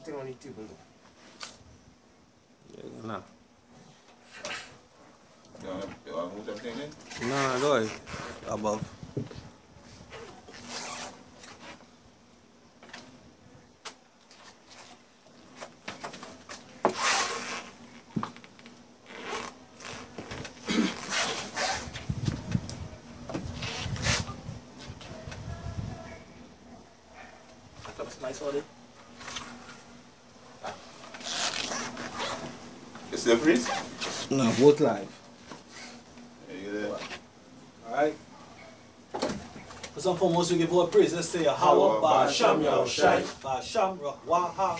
thing on the table. Yeah, nah. You want to move something in? Nah, go ahead. Above. Nice order. You still freeze? No, both live. Alright. First and foremost, we give all praise. Let's say Yahweh, Ba'asham, Yahushai, Ba'asham, Waha,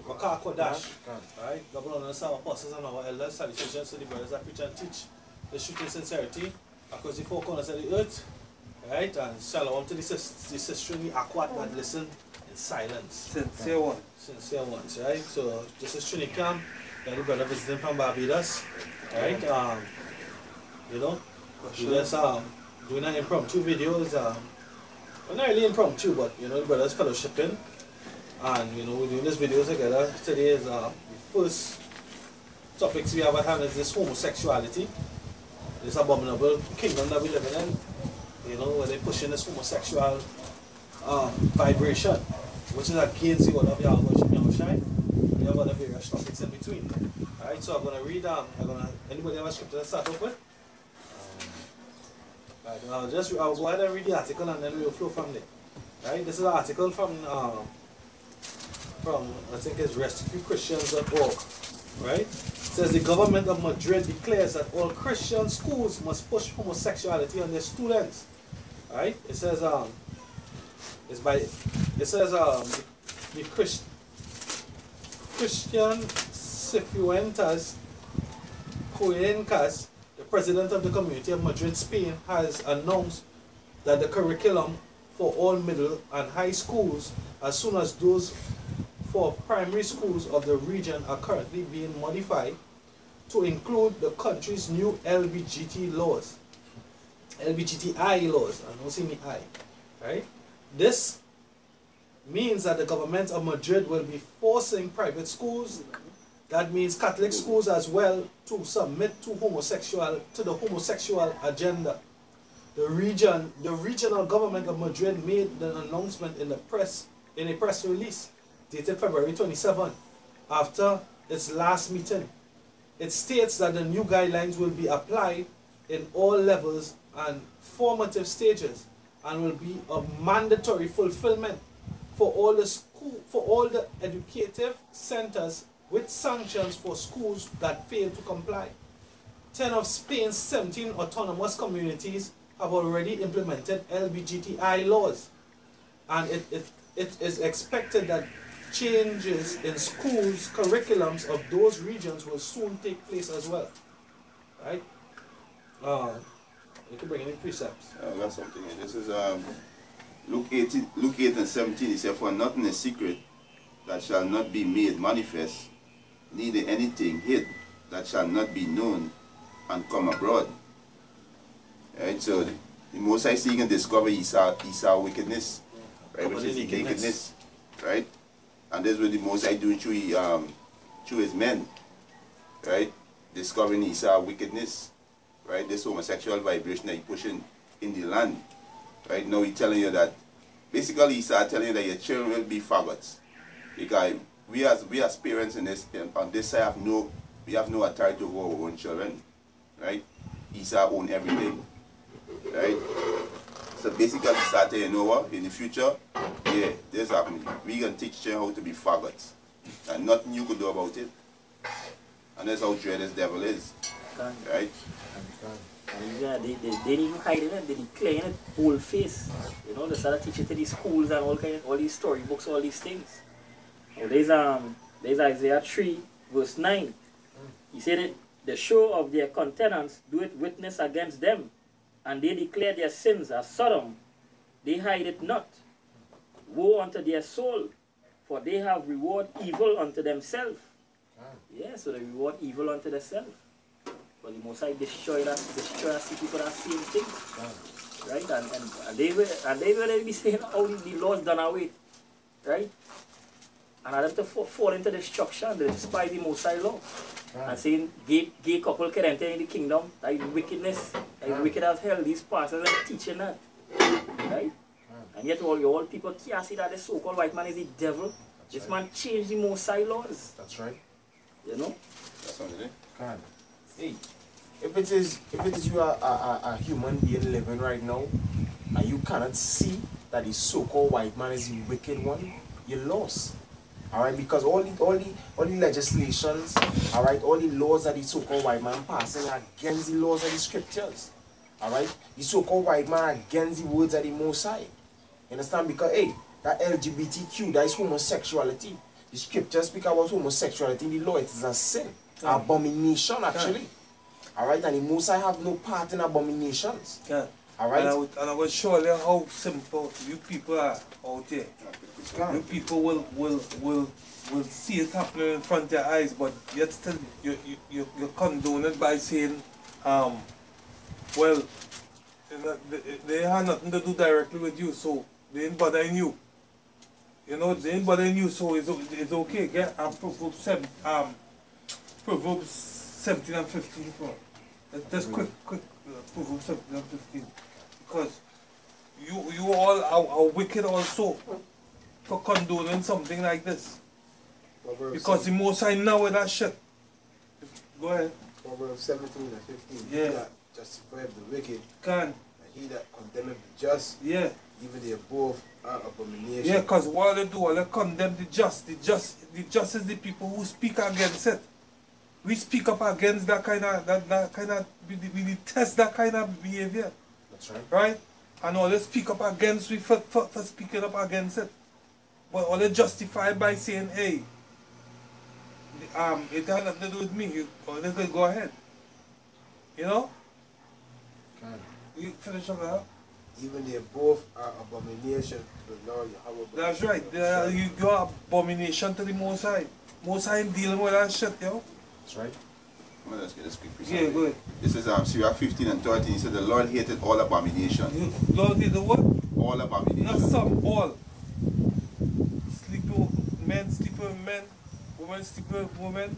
Rakah Kodash. Alright, God bless our apostles and our elders, salutations to the brothers that preach and teach the truth in sincerity across the four corners of the earth. Alright, and shalom to the sister in the Akwat that listen in silence. Sincere one. Sincere ones, right? So this is Trinidad, the brother visiting from Barbados. Right? You know, we just doing an impromptu videos. Well, not really impromptu, but you know, the brothers fellowshipping. And you know, we're doing this videos together. Today is the first topics we have at hand is this homosexuality. This abominable kingdom that we live in. You know, where they're pushing this homosexual vibration, which is against the word of Yahweh Yahushai. We have other various topics in between. Alright, so I'm gonna read anybody have a scripture to start off with? Right, I'll go ahead and read the article and then we'll flow from there. Right, this is an article from I think it's rescuechristians.org. Right? It says the government of Madrid declares that all Christian schools must push homosexuality on their students. Right? It says the Christian Cifuentes Cuencas, the president of the community of Madrid, Spain, has announced that the curriculum for all middle and high schools, as soon as those for primary schools of the region, are currently being modified to include the country's new LGBTI laws. I don't see any I. Right? This means that the government of Madrid will be forcing private schools, that means Catholic schools as well, to submit to the homosexual agenda. The regional government of Madrid made the announcement in a press release dated February 27 after its last meeting. It states that the new guidelines will be applied in all levels and formative stages and will be of mandatory fulfillment for all the educative centers, with sanctions for schools that fail to comply. 10 of Spain's 17 autonomous communities have already implemented LGBTI laws, and it is expected that changes in schools' curriculums of those regions will soon take place as well. Right? You can bring any precepts. I got something here. This is Luke 8 and 17. He said, "For nothing is secret that shall not be made manifest, neither anything hid that shall not be known and come abroad." Right? So the Most High seeing and discover Esau wickedness, right? Which is nakedness, right? And this is what the Most High doing through his men, right? Discovering Esau wickedness, right? This homosexual vibration that he pushing in the land, right? Now he's telling you that, basically Esau telling you that your children will be faggots, because we as parents in this on this side we have no authority over our own children, right? Esau own everything, right? So basically Esau tell you know what, in the future, yeah, this happening. We can teach children how to be faggots, and nothing you could do about it. And that's how dread this devil is, right? And yeah, they didn't even hide it, they declare it whole face. You know, they started teaching to these schools and all these storybooks, all these things. Well, there's Isaiah 3, verse 9. He said it, the show of their countenance doeth witness against them, and they declare their sins as Sodom. They hide it not. Woe unto their soul, for they have reward evil unto themselves. Yeah, so they reward evil unto themselves. But the Most High destroy us people that same thing. Right? And they will be saying how the laws done away. Right? and allow them to fall into destruction despite the Most High law. And saying gay couple can enter in the kingdom, like wickedness, like wicked as hell. These pastors are teaching that. Right? And yet all people can't see that the so-called white man is the devil. This man changed the Most High laws. That's right. You know? That's what it is. God. Hey, if it is you are a human being living right now, and you cannot see that the so-called white man is the wicked one, you're lost. Alright, because all the legislations, alright, all the laws that the so-called white man passing are against the laws of the scriptures. Alright? The so-called white man are against the words of the Most High. You understand? Because hey, that LGBTQ, that is homosexuality. The scriptures speak about homosexuality in the law, it is a sin. Abomination actually. Alright, and the Most High have no part in abominations. Alright? And I will show you how simple you people are out there. You people will see it happening in front of your eyes, but yet still you condone it by saying, well, they have nothing to do directly with you, so they ain't bothering you. You know, they ain't bothering you, so it's okay. Get Proverbs 17 and 15 for. Just quick Proverbs 17 and 15. Because you all are wicked also for condoning something like this. Because the Most High know with that shit. Go ahead. Proverbs 17 and 15. Yeah. He that justifieth the wicked, Can. and he that condemneth the just, Yeah. even they both are abomination. Yeah, because what they do, all they condemn the just. The just is the people who speak against it. We speak up against that kind of, we detest that kind of behavior. That's right. Right? And all they speak up against, we for speaking up against it. But all they justify by saying, hey, it has nothing to do with me, or they can go ahead. You know? God. You finish up that? Even they both are abomination to the Lord Yahweh. That's right. You are abomination to the Most High. Most High ain't dealing with that shit, yo. That's right. Well, let's get this quick. Yeah, good. This is Sirach 15 and 13. He said, the Lord hated all abomination. Lord did the what? All abomination. Not some, all. Men sleep with men, women sleep with women,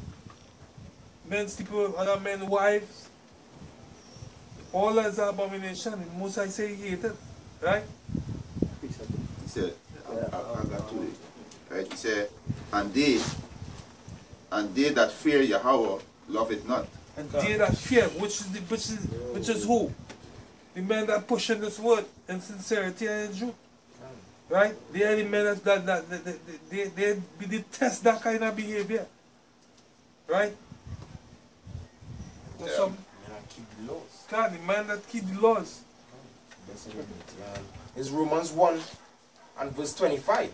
men sleep with other men's wives. All that is abomination. Most I say he hated, right? He said, I got to it. Right? He said, and they that fear Yahweh love it not. And they that fear, which is who? The men that push in this word in sincerity and in truth. Right? They are the men that they detest that kind of behavior. Right? Yeah. Some Man, I keep the laws. God, the man that keep the laws. It's Romans 1 and verse 25.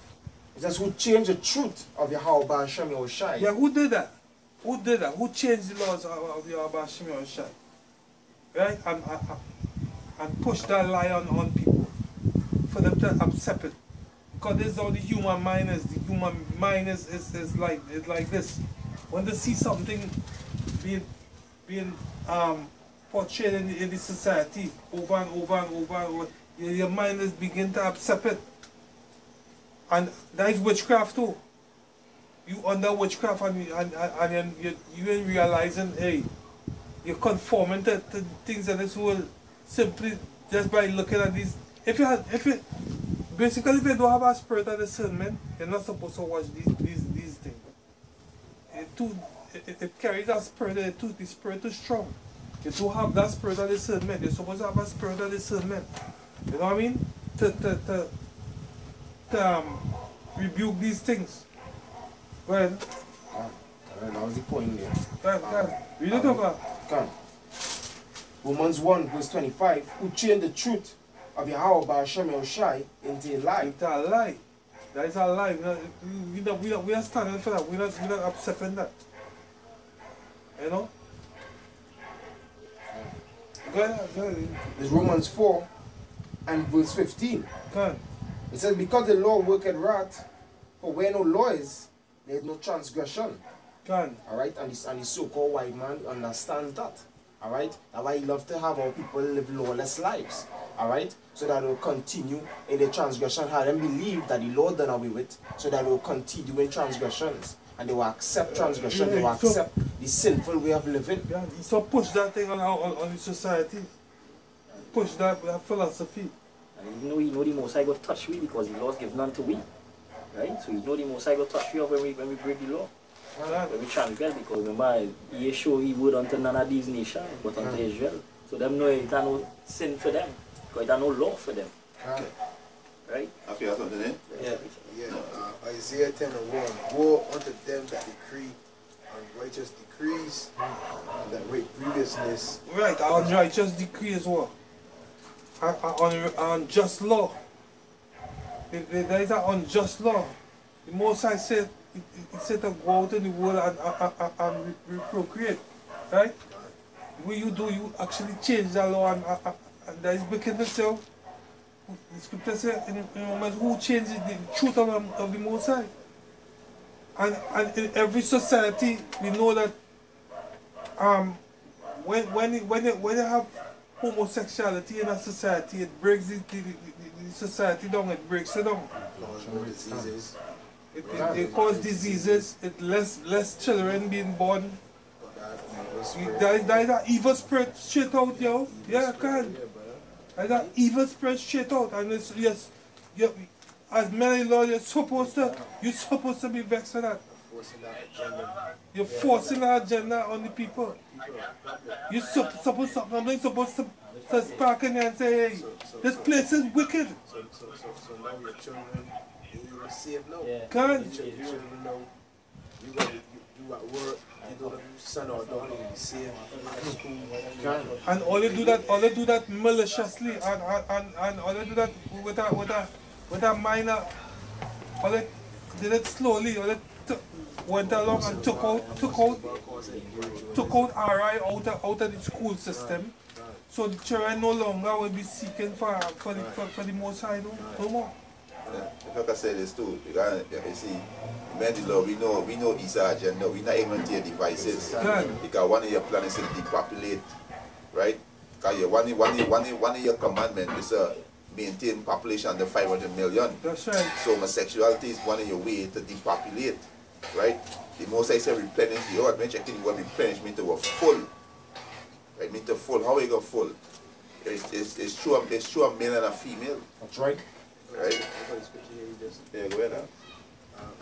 It says, who changed the truth of Yahweh by Hashem Yahushai. Yeah, who did that? Who did that? Who changed the laws of your Bashim Yoshai? Right? And push that lie on people for them to accept it. Because this is how the human mind is. The human mind is like this. When they see something being portrayed in the society over and over and over and over, your mind is begin to accept it. And that is witchcraft too. You under witchcraft and you ain't realizing, hey, you're conforming to things in this world simply just by looking at these. Basically, if you don't have a spirit of discernment, you're not supposed to watch these things. It carries a spirit, the spirit is strong. You don't have that spirit of discernment. You're supposed to have a spirit of discernment. You know what I mean? To rebuke these things. Well, That was the point there. read it over. Come. Romans 1 verse 25. Who changed the truth of Yahweh by Hashem Yahushai into a lie. It's a lie. That is a lie. We are standing for that. We're not accepting that. You know? Go ahead. It's Romans 4 and verse 15. Go ahead. It says, because the law worketh wrath, for where no law is, there is no transgression. Go ahead. Alright, and the so-called white man understands that. Alright? That's why he loves to have our people live lawless lives. Alright? So that they will continue in the transgression. Have them believe that the Lord done away with, so that they will continue in transgressions. And they will accept transgression, they will accept the sinful way of living. Yeah, so push that thing on the society. Push that philosophy. And you know the Most High got touch we because the laws give none to we. Right? So you know the Most High got touch we when we break the law. When we transgress, because remember, he show he would unto none of these nations, but unto Israel. So them know it no sin for them, because it no law for them. Okay. Right? Okay, that's something in? Yeah. Isaiah 10:1. Woe unto them that decree unrighteous decrees, and that rate grievousness. Right, unrighteous decree as well. Unjust law. There is an unjust law. The Most High said, he said to go out in the world and procreate. Right? What you do, you actually change the law and that is wickedness. The scripture says, in moments who changes the truth of the Most High. And in every society, we know that when you have homosexuality in a society, it breaks the society down, it breaks it down. Diseases. It causes diseases, it less children being born. There is an evil spirit straight out, yo. Yeah, God. There's an evil spirit straight out, and it's yes, as many laws you're supposed to be vexed with that. You're forcing that agenda on the people. You're supposed to spark in there and say, hey, this place is wicked. So now your children, you receive now. God. Your children know you at work, you know your son or daughter will be saved at school. And all they do that maliciously, and all they do that with a minor, all they did it slowly, all they went along and took out RI out of the school system. So the children no longer will be seeking for the Most High no more. Yeah. Like I said this too, because you see, men law, we know his agenda, we not even take devices. Because one of your plans is to depopulate, right? Because one of your commandments is maintain population under 500 million. That's right. So homosexuality is one of your way to depopulate, right? The Most I say replenish the earth. When checking the word replenish means to go full. Right? Mean to full. How we go full? It's true a male and a female. That's right. Right? Yeah, go ahead now.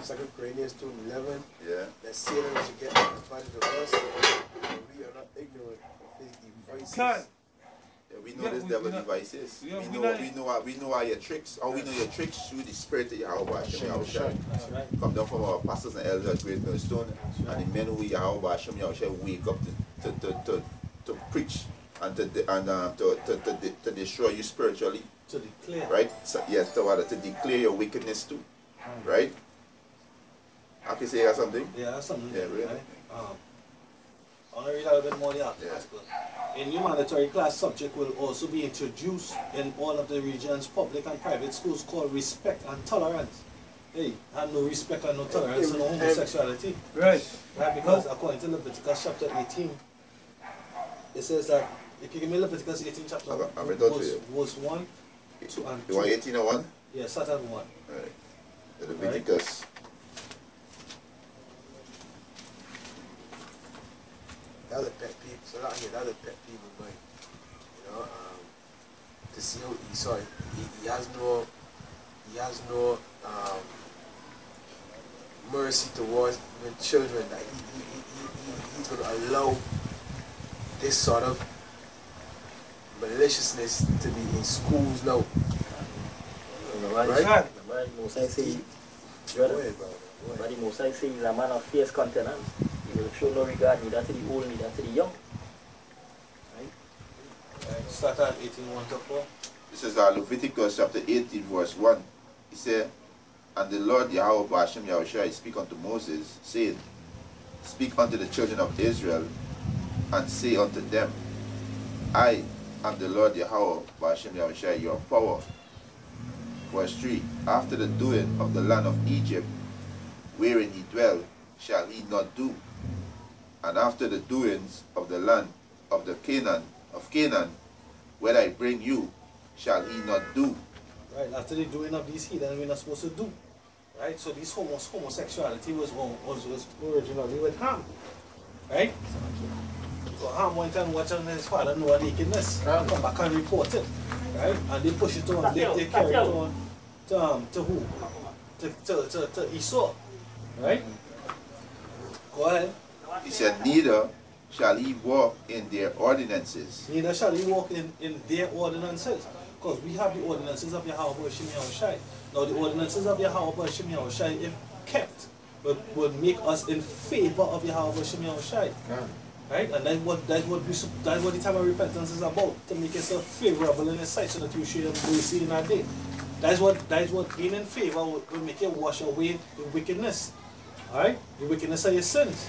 2 Corinthians 2:11. Yeah. That Satan should get advantage of us, and we are not ignorant of his devices. God. Yeah, we know this devil devices. Yeah, we know all your tricks. How we know your tricks through the spirit of Yahweh Hashem Yahushua. Come down from our pastors and elders at Great Millstone, and the men who Yahweh Hashem Yahushua wake up to preach and to destroy you spiritually. To declare. Right? So, yes, to declare your wickedness too. Right? I can say something? Yeah, that's something. Yeah, really. Right? I want to read a little bit more the article. A new mandatory class subject will also be introduced in all of the region's public and private schools called Respect and Tolerance. Hey, I have no respect and no tolerance and no homosexuality. Right. Right, because according to Leviticus chapter 18, it says that, if you give me Leviticus 18 chapter verse 1, 2 and 2. You want 18 or 1? Yeah, start at 1. Alright. Leviticus. That's a pet peeve. So out here, that's a pet peeve of mine. You know, to see how he has no mercy towards even children. That he's going to allow this sort of maliciousness to be in schools now. Right? The Most High say, Most High say he's a man of fierce countenance. He will show no regard neither to the old, neither to the young. Right? Start at 18:1 to 4. This is Leviticus chapter 18 verse 1. He said, and the Lord Yahweh Hashem Yahushua speak unto Moses, saying, speak unto the children of Israel, and say unto them, I am the Lord Yahweh Hashem Yahushua, your power. Verse 3, after the doing of the land of Egypt, wherein he dwelt, shall he not do. And after the doings of the land of Canaan, where I bring you, shall he not do. Right, after the doing of these heathens, we're not supposed to do. Right, so this homosexuality was originally with Ham. Right? So Ham went and watched his father know nakedness, come back and report it. Right? And they push it on, they carry it on to who? To Esau. Right? Go ahead. He said, neither shall he walk in their ordinances. Neither shall he walk in their ordinances. Because we have the ordinances of Yahweh Hashem Yahushai. Now the ordinances of Yahweh Hashem Yahushai, if kept, would make us in favor of Yahweh Hashem Yahushai. Right? And that's what the time of repentance is about, to make yourself favorable in his sight so that you should have mercy in our day. That's what being in favor will make you wash away the wickedness. Alright? The wickedness of your sins.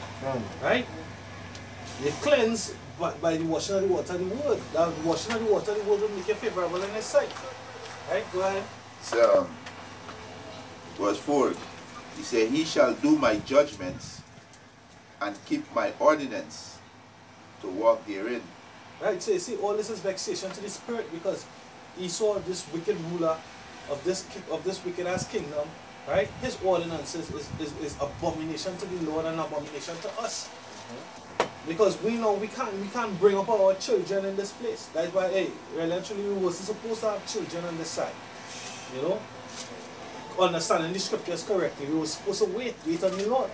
Right? You cleanse by the washing of the water of the word. That washing of the water of the word will make you favorable in his sight. Right? Go ahead. So, verse 4, he said, he shall do my judgments and keep my ordinance to walk therein. Right, so you see, all this is vexation to the spirit because Esau, this wicked ruler of this wicked ass kingdom, right? His ordinances is abomination to the Lord and abomination to us. Because we know we can't bring up our children in this place. That's why, hey, really and truly, we wasn't supposed to have children on this side. You know? Understanding the scriptures correctly, we were supposed to wait on the Lord.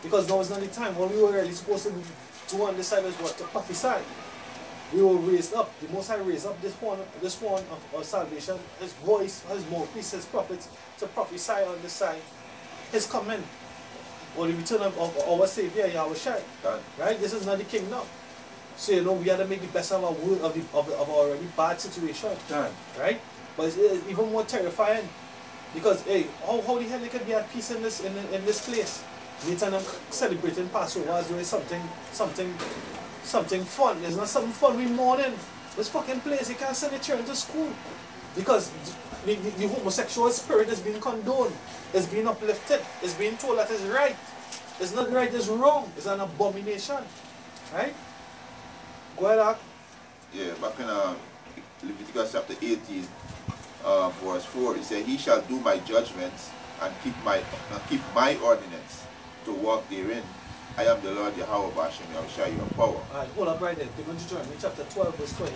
Because now is not the time. What we were really supposed to do on this side is what? To prophesy. We were raised up. The Most High raised up this horn of salvation, his voice, his mouthpiece, his prophets, to prophesy on this side his coming, or the return of our Savior Yahushua. Right? This is not the kingdom. So you know we have to make the best of our world of our already bad situation. Right? But it's even more terrifying because hey, how the hell they can be at peace in this place? Later them celebrating Passover as doing something fun. There's not something fun we mourning. This fucking place, you can't send your children to school. Because the homosexual spirit is being condoned. It's being uplifted. It's being told that it's right. It's not right, it's wrong. It's an abomination. Right? Go ahead, Ak. Yeah, back in Leviticus chapter 18, verse 4, it said, he shall do my judgments and keep my ordinance to walk therein. I am the Lord Yahweh Bashem, I will show you your power. Alright, hold up right there. Deuteronomy chapter 12, verse 28.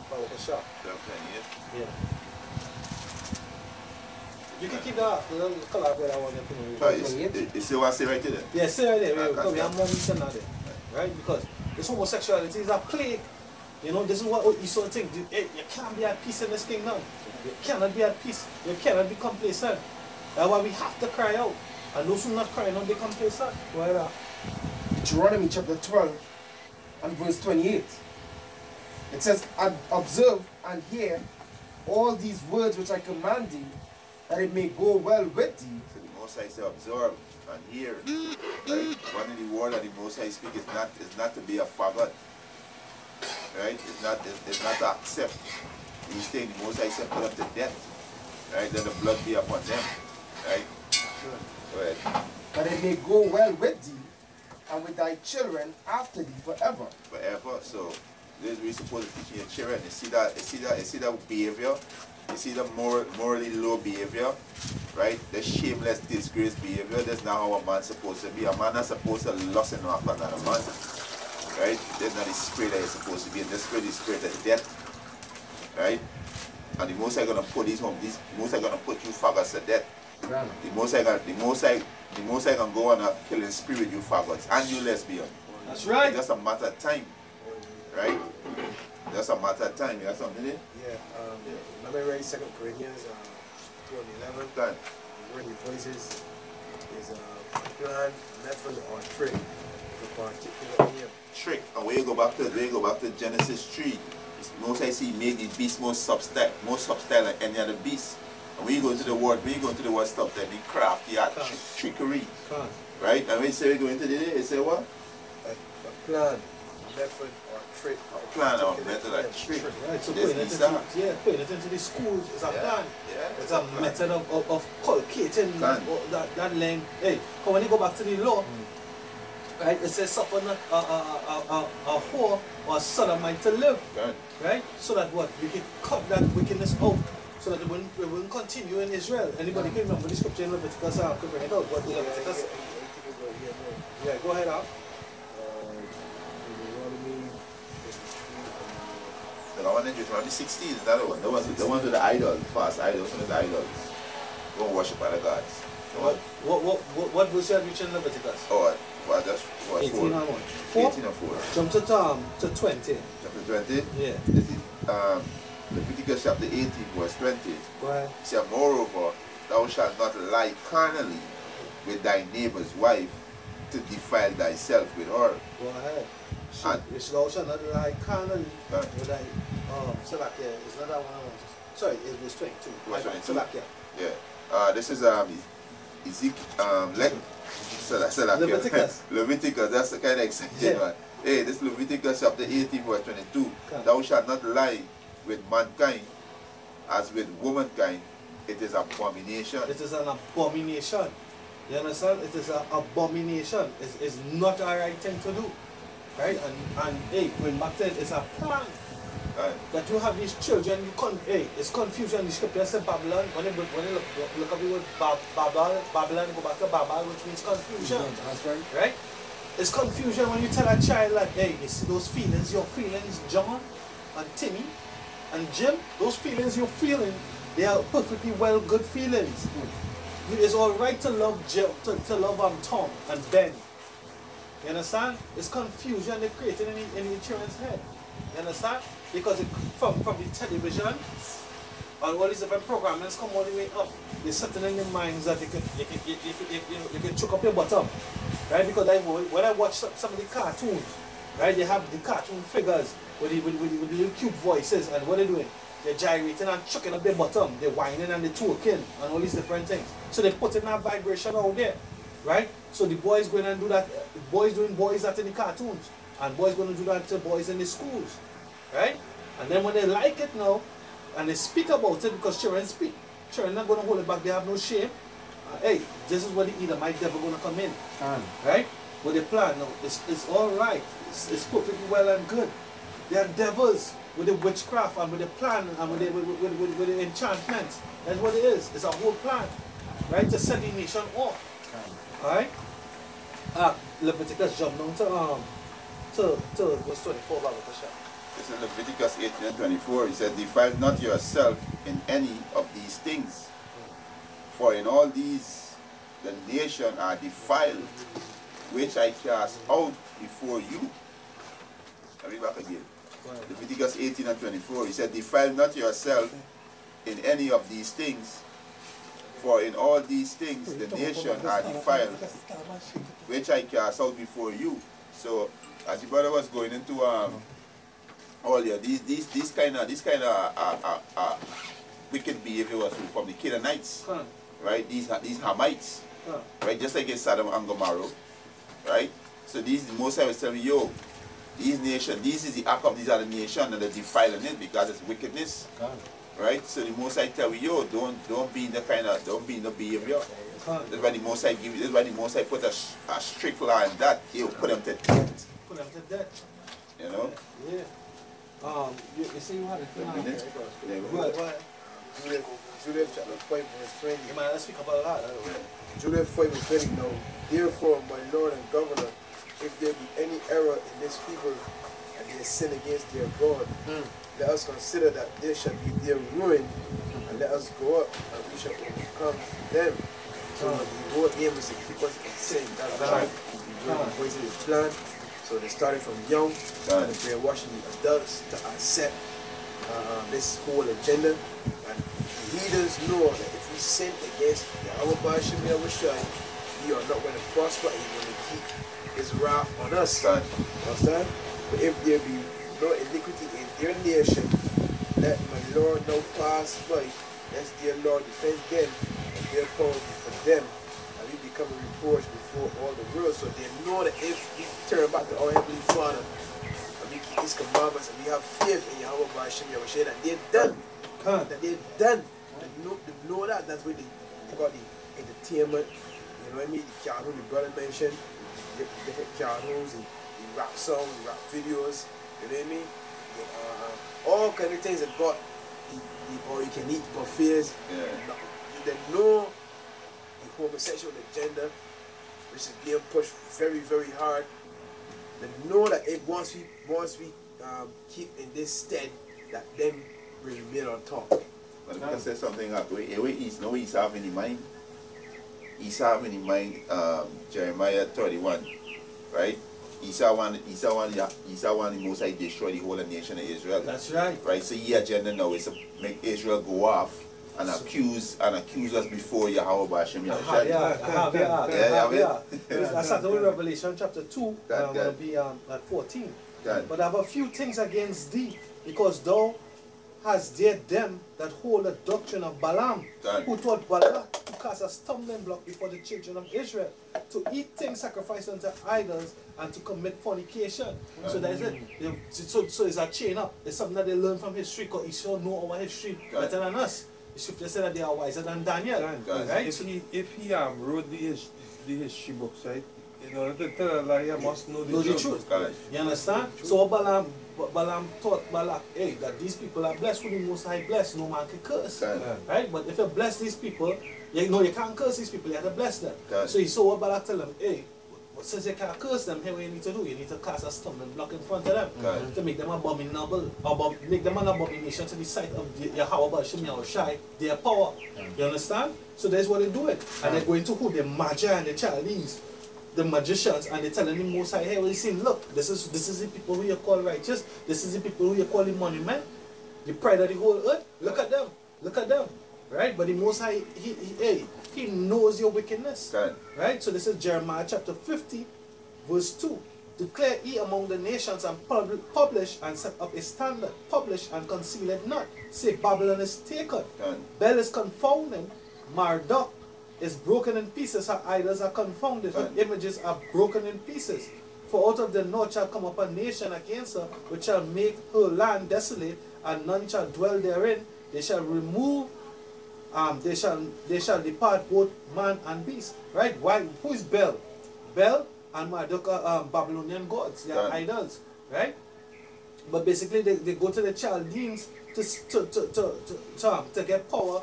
Power for sure. 12:28. Yeah. You can keep that color where I want to You see what I say right there? Yeah, say right there. Because we have more meeting now there. Right? Because this homosexuality is a plague. You know, this is what Esau thinks. You can't be at peace in this kingdom. You cannot be at peace. You cannot be complacent. That's why we have to cry out. And those who not crying out, they complacent. Why Deuteronomy chapter 12 and verse 28. It says, and observe and hear all these words which I command thee, that it may go well with thee. So the Most High says, observe and hear. Right? One of the words that the Most High speak is not to be a faggot. Right? It's not to accept. He's saying the Most High said, put up to death. Right? Let the blood be upon them. Right? Go ahead. That it may go well with thee, and with thy children after thee forever. Forever. So this is what we're supposed to teach your children. You see that behavior, you see the morally low behavior, right? The shameless, disgrace behavior. That's not how a man's supposed to be. A man is supposed to lust after another man. Right? That's not the spirit that you're supposed to be in. The spirit is spirit of death. Right? And the Most High gonna put these home. The Most High gonna put you faggots to death. Right. The Most High can go on a killing spirit, you faggots, and you lesbian. That's right. It's just a matter of time. Right? Just a matter of time. You got something in? Yeah, let me read 2 Corinthians 12:11. Done. The word he voices is a plan, method, or trick with a particular aim. Trick. And when you go back to Genesis 3, Most High see made the beast more substyle than any other beast. And when you go into the word stuff, then the crafty art, trickery. Right? And when you say we go into the day, you say what? A plan, method, or trick. A plan or method or trick. Right, so putting it into the schools is a plan. Yeah, it's a method of culcating that land. Hey, when you go back to the law, Right? It says suffer not a whore or a sodomite to live. Right. Right? So that what? We can cut that wickedness out. So that it wouldn't continue in Israel. Anybody can remember the scripture in Leviticus? I could bring it out. What Leviticus? Yeah, go ahead, Al. The one in Deuteronomy 16 is that one. The one with the idols, false idols, and the idols. Don't worship other gods. What verse you have reached in Leviticus? Oh, just 18 or 4? 18 or 4. Jump to 20. Chapter 20? Yeah. This is Leviticus chapter 18, verse 20. Go ahead. It says, moreover, thou shalt not lie carnally with thy neighbor's wife to defile thyself with her. Go ahead. And Thou shalt not lie carnally Right. with thy Salakia. It's not that one I want. Sorry, it's verse 22. Verse 22. Salakia. yeah. This is Ezekiel, Leviticus. Leviticus, that's the kind of exciting one. Hey, this Leviticus chapter 18, verse 22. Okay. Thou shalt not lie with mankind as with womankind. It is abomination. It is an abomination. You understand? It is an abomination. It's not a right thing to do. Right? And hey, going back to it, it's a plan. Right. That you have these children, it's confusion. The scripture says Babylon. When you look up the word Babylon, go back to Babel, which means confusion. That's right. Right? It's confusion when you tell a child like, hey, you see those feelings, your feelings, John and Timmy and Jim, those feelings you're feeling, they are perfectly well good feelings. It's all right to love Jim, to love Tom and Ben. You understand? It's confusion they're creating in the children's head. You understand? Because from the television and all these different programmings come all the way up. They're setting in their minds that you can choke up your bottom. Right? Because when I watch some of the cartoons, right, they have the cartoon figures with the little cute voices, and what they're doing? They're gyrating and chucking up their bottom, they're whining and they're twerking and all these different things. So they're putting that vibration out there. Right? So the boys going and do that, boys doing boys that in the cartoons, and boys going to do that to boys in the schools. Right? And then when they like it now, and they speak about it, because children speak, children not going to hold it back, they have no shame. Hey, this is what the Edomite devil going to come in. Right? With the plan, no, it's all right. It's perfectly well and good. They are devils with the witchcraft and with the plan and with the enchantments. That's what it is. It's a whole plan. Right? To set the nation off. Alright? Leviticus jump down to verse 24 about the shop. This is Leviticus 18 and 24. He said, defile not yourself in any of these things, for in all these the nation are defiled, which I cast out before you. I'll read back again. Leviticus 18 and 24. He said, defile not yourself in any of these things, for in all these things the nation are defiled, which I cast out before you. So, as the brother was going into earlier, these kind of wicked behavior was from the Canaanites, right? These Hamites, right? Just like in Sodom and Gomorrah, right? So the Most High was telling me, yo, these nations, this is the act of these other nations, and they're defiling it because it's wickedness. Right? So the Most High tell you, yo, don't be in the behavior. That's why the Most High give you, that's why the Most High put a strict law in that. He'll put them to death. Put them to death. You know? Yeah. You see you had it. What? Judah chapter 5 verse 20. You might speak about that. Judah 5 verse 20. Now, therefore, my Lord and Governor, if there be any error in this people and they sin against their God, let us consider that there shall be their ruin, and let us go up and we shall overcome them. So the Lord aim is to keep us in sin. That's right. The voice of his plan. So they started from young, and they're brainwashing the adults to accept this whole agenda. And the leaders know that if we sin against our Bashim Yahushai, we are not going to prosper, and he's going to keep his wrath on us. Understand? But if there be no iniquity in their nation, let my Lord now pass by, lest their Lord defend them, and their power be for them, and we become a reproach before all the world. So they know that if we turn back to our Heavenly Father, and we keep His commandments, and we have faith in Yahweh Bashim Yahushua, that they're done. That they're done. They know that. That's where they got the entertainment, you know what I mean? The cartoon the brother mentioned, different genres, he rap songs, he rap videos, you know what I mean? All kind of things that got, or you can eat buffets. Yeah. They know the homosexual agenda, which is being pushed very, very hard. They know that if once we keep in this stead, that them will remain on top. But because there's something happening, He's having in mind. He's having in mind Jeremiah 31, right? He's one the Most High destroy the whole nation of Israel. That's right. Right. So your agenda now is to make Israel go off and accuse us before Yahweh Bashem Yahushua. Yeah. That's at the Revelation chapter 2, will be at 14. But I have a few things against thee, because thou hast dared them that hold the doctrine of Balaam, who taught Balak to cast a stumbling block before the children of Israel, to eat things sacrificed unto idols, and to commit fornication. So that is it. So it's a chain up. It's something that they learn from history, because Israel know our history better than us. The scripture said that they are wiser than Daniel. Right? If he wrote the history books, right, in order to tell a lie, he must know the truth. You understand? So Balaam taught Balak, hey, that these people are blessed, who the Most High blessed, no man can curse. Right? But if you bless these people, you can't curse these people, you have to bless them. So he saw what Balak tell them, hey, since you can't curse them, here what you need to do, you need to cast a stumbling block in front of them to make them abominable, make them an abomination to the sight of Yahweh Bashem Yahushai, their power. You understand? So that's what they're doing. And they're going to who? The Magi and the Chaldees, the magicians, and they're telling the Most High, hey, well, you see, look, this is the people who you call righteous, this is the people who you call the monument, the pride of the whole earth. Look at them. Right? But the Most High, he knows your wickedness. Right? So this is Jeremiah chapter 50, verse 2. Declare ye among the nations and publish and set up a standard. Publish and conceal it not. Say Babylon is taken. Bel is confounded. Marduk is broken in pieces. Her idols are confounded. Her images are broken in pieces. For out of the north shall come up a nation against her, which shall make her land desolate, and none shall dwell therein. They shall remove, they shall depart both man and beast. Right? Why? Who is Bel? Bel and Marduk are Babylonian gods. They are idols. Right? But basically they go to the Chaldeans to get power.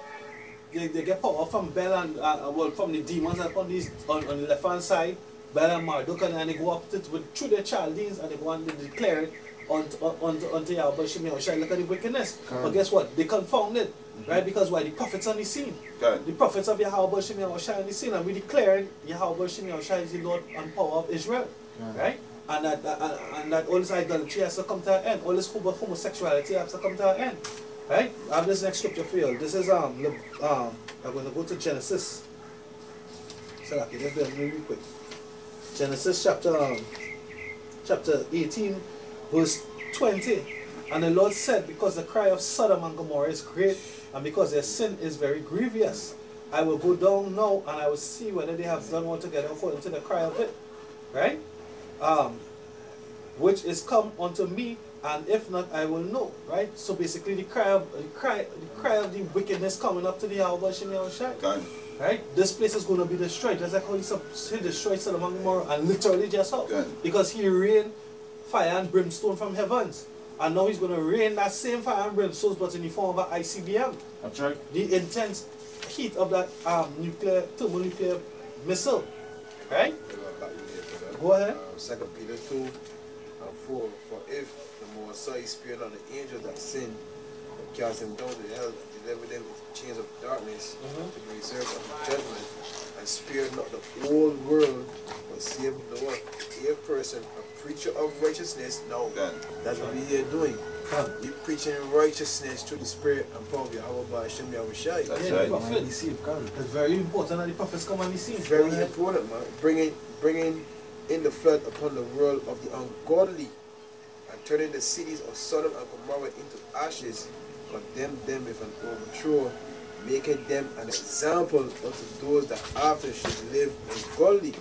They get power from Bel and from the demons on the left hand side, Bel and Marduk, and they go up through the Chaldeans, and they go and they declare it unto Yahweh Bashem Yahushai. Look at the wickedness. But guess what? They confounded, right? Because why? The prophets on the scene. The prophets of Yahweh Bashem Yahushai on the scene, and we declared Yahweh Bashem Yahushai is the Lord and power of Israel, right? And that all this idolatry has to come to an end. All this homosexuality has to come to an end. Right? I have this next scripture for you. This is I'm going to go to Genesis. So okay, let's do it really quick. Genesis chapter 18, verse 20. And the Lord said, because the cry of Sodom and Gomorrah is great, and because their sin is very grievous, I will go down now, and I will see whether they have done altogether according to the cry of it. Right? Which is come unto me, and if not, I will know. Right? So basically, the cry of the wickedness coming up to the Yahweh Bashem Yahushai. Right? This place is going to be destroyed. Just like how he destroyed Sodom and Gomorrah, and literally just how. Because he rained fire and brimstone from heavens. And now he's going to rain that same fire and brimstone, but in the form of an ICBM. That's right. The intense heat of that thermonuclear missile. Right? Go ahead. 2 Peter 2 and 4. For if the Messiah spirit on the angels that sinned, and cast them down to hell, deliver them with chains of darkness, to be reserved unto judgment, and spare not the whole world, but save Noah, a person, a preacher of righteousness. No, that's what we're here doing. We're preaching righteousness through the spirit and power of Yahweh Bashem Yahushai. That's right. It's very important that the prophets come on the scene. Very important, man. Bringing in the flood upon the world of the ungodly, and turning the cities of Sodom and Gomorrah into ashes, condemn them with an overthrow, making them an example unto those that after should live in godly,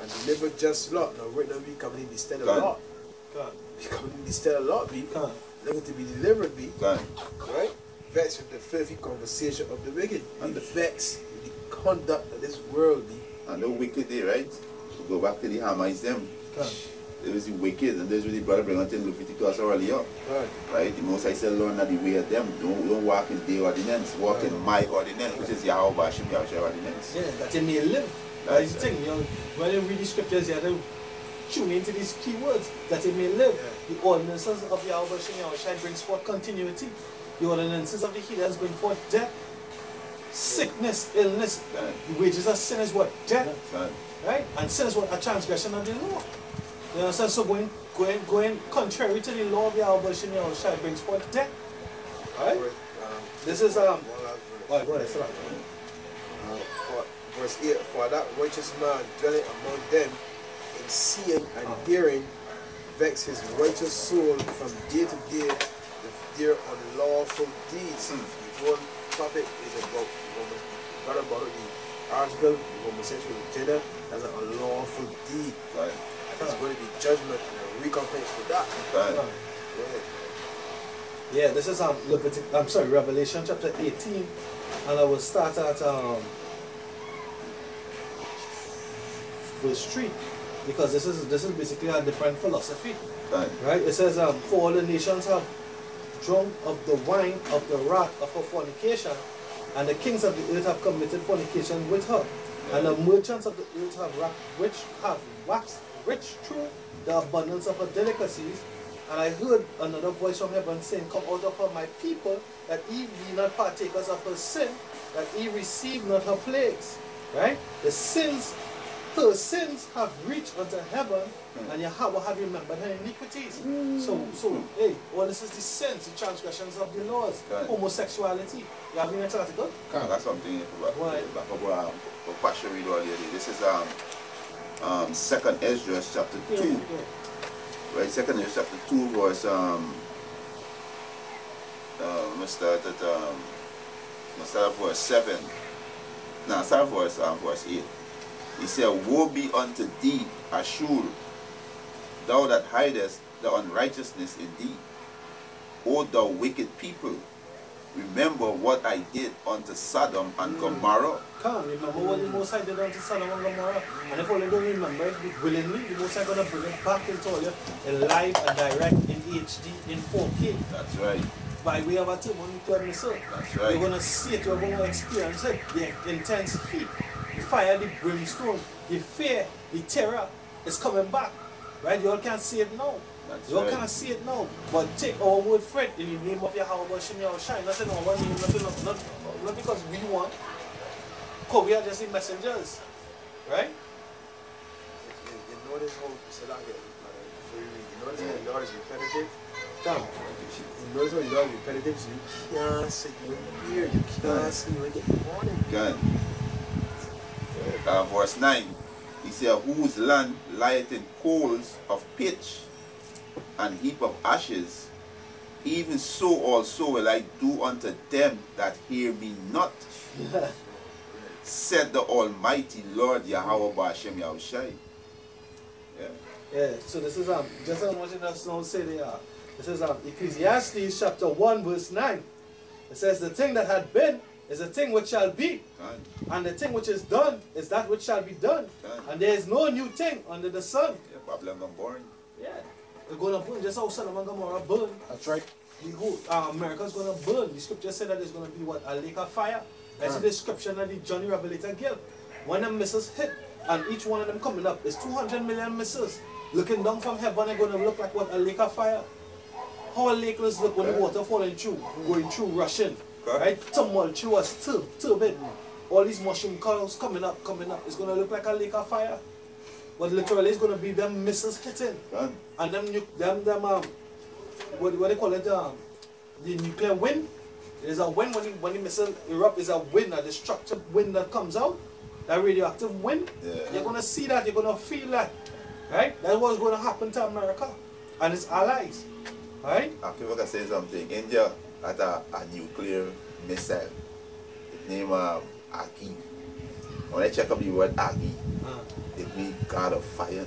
and deliver just Lot. Now right now we coming in the stead of Lot. We coming in the stead of Lot, be looking to be delivered, be right? Vexed with the filthy conversation of the wicked, and the vexed with the conduct of this world, be. And the wicked day, right? Go back to the Hamites them. Come. It was the wicked, and this was the brother bring until Leviticus earlier. Right. Right? The Most I said, learn that the way of them. Don't walk in their ordinance, walk in my ordinance, which is Yahweh Bashim Yahushua ordinance. Yeah, that they may live. That's the thing, you know, when you read the scriptures, you have to tune into these key words, that they may live. Yeah. The ordinances of Yahweh Yahushua brings forth continuity. The ordinances of the heathens bring forth death, sickness, illness. Right. The wages of sin is what? Death. Right. Right? And sin is what? A transgression of the law. You understand? So going contrary to the law of Yahweh Yahushua brings forth death. Right? This is one last verse. go ahead, start. For verse 8, for that righteous man dwelling among them in seeing and hearing vex his righteous soul from day to day with their unlawful deeds. The one topic is about the article, the homosexual gender as an unlawful deed. Right. And there's going to be judgment and a recompense for that. Right. Yeah, this is Revelation chapter 18, and I will start at verse 3, because this is basically a different philosophy. Right? It says, for all the nations have drunk of the wine of the wrath of her fornication, and the kings of the earth have committed fornication with her, and the merchants of the earth have waxed rich through the abundance of her delicacies. And I heard another voice from heaven saying, come out of her, my people, that ye be not partakers of her sin, that ye receive not her plagues. Right? Her sins have reached unto heaven, and Yahweh have remembered her iniquities. So, hey, all this is the sins, the transgressions of the laws, homosexuality. You have been an article? That's something Pastor read earlier. This is 2nd Ezra chapter 2. Right, 2nd Ezra chapter 2 verse let's start at verse 7. No, start at verse 8. He said, woe be unto thee, Ashur, thou that hidest the unrighteousness in thee. O thou wicked people, remember what I did unto Sodom and Gomorrah. Can't remember what the Most High did unto Sodom and Gomorrah. And if only don't remember it willingly, the Most High going to bring it back into all you in live and direct, in HD, in 4K. That's right. By way of a thermonuclear missile. That's right. You're going to see it, you're going to experience it. The intense heat, the fire, the brimstone, the fear, the terror is coming back. Right? You all can't see it now. That's You all right. can't see it now. But take our word for it in the name of Yahweh Bashim Yahushua. Not in our name, not because we want. Because we are just the messengers. Right? You notice how you notice how Lord is repetitive? Damn. You notice how Lord is repetitive, so you can't sit here, you can't see when you get morning. Good. Verse 9. He said, whose land lieth in coals of pitch and heap of ashes, even so also will I do unto them that hear me not, said the Almighty Lord Yahweh Ba'ashem Yahushai. Yeah, so this is just I want you to say there. This is Ecclesiastes chapter 1 verse 9. It says the thing that had been is the thing which shall be, and the thing which is done is that which shall be done, and there is no new thing under the sun. Yeah, Babylon gone boring. Yeah, we're gonna burn just how Sodom and Gomorrah burn. That's right. The whole America's gonna burn. The scripture said that there's gonna be what, a lake of fire. That's the description that the Johnny Revelator gave. When the missiles hit, and each one of them coming up is 200 million missiles looking down from heaven. They're gonna look like what, a lake of fire. How a lake looks like when the water falling through, going through, rushing, right? Tumultuous, turbid. All these mushroom clouds coming up. It's gonna look like a lake of fire. But literally, it's gonna be them missiles hitting, and what they call it, the nuclear wind. There's a wind when the missile erupt. Is a wind, a destructive wind that comes out, that radioactive wind. Yeah. You're gonna see that. You're gonna feel that, right? That's what's gonna happen to America and its allies, right? If I can say something, India had a nuclear missile. Its name Agi. When I check up the word Agi, it means God of fire.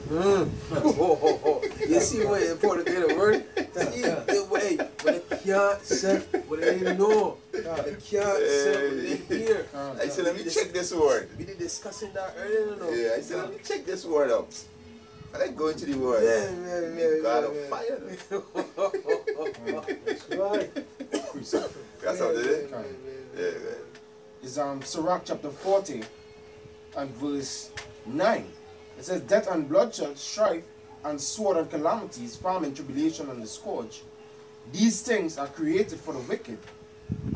You see what important in the word? See the way, but they can't say what they know. The can't live here. I said, let me check this word. We did discussing that earlier, no? Yeah, I said, let me check this word up. I like going to the word. God of fire. That's right. That's how they did. Yeah, It's Sirach chapter 40 and verse 9. It says, death and bloodshed, strife, and sword and calamities, famine, tribulation, and the scourge. These things are created for the wicked,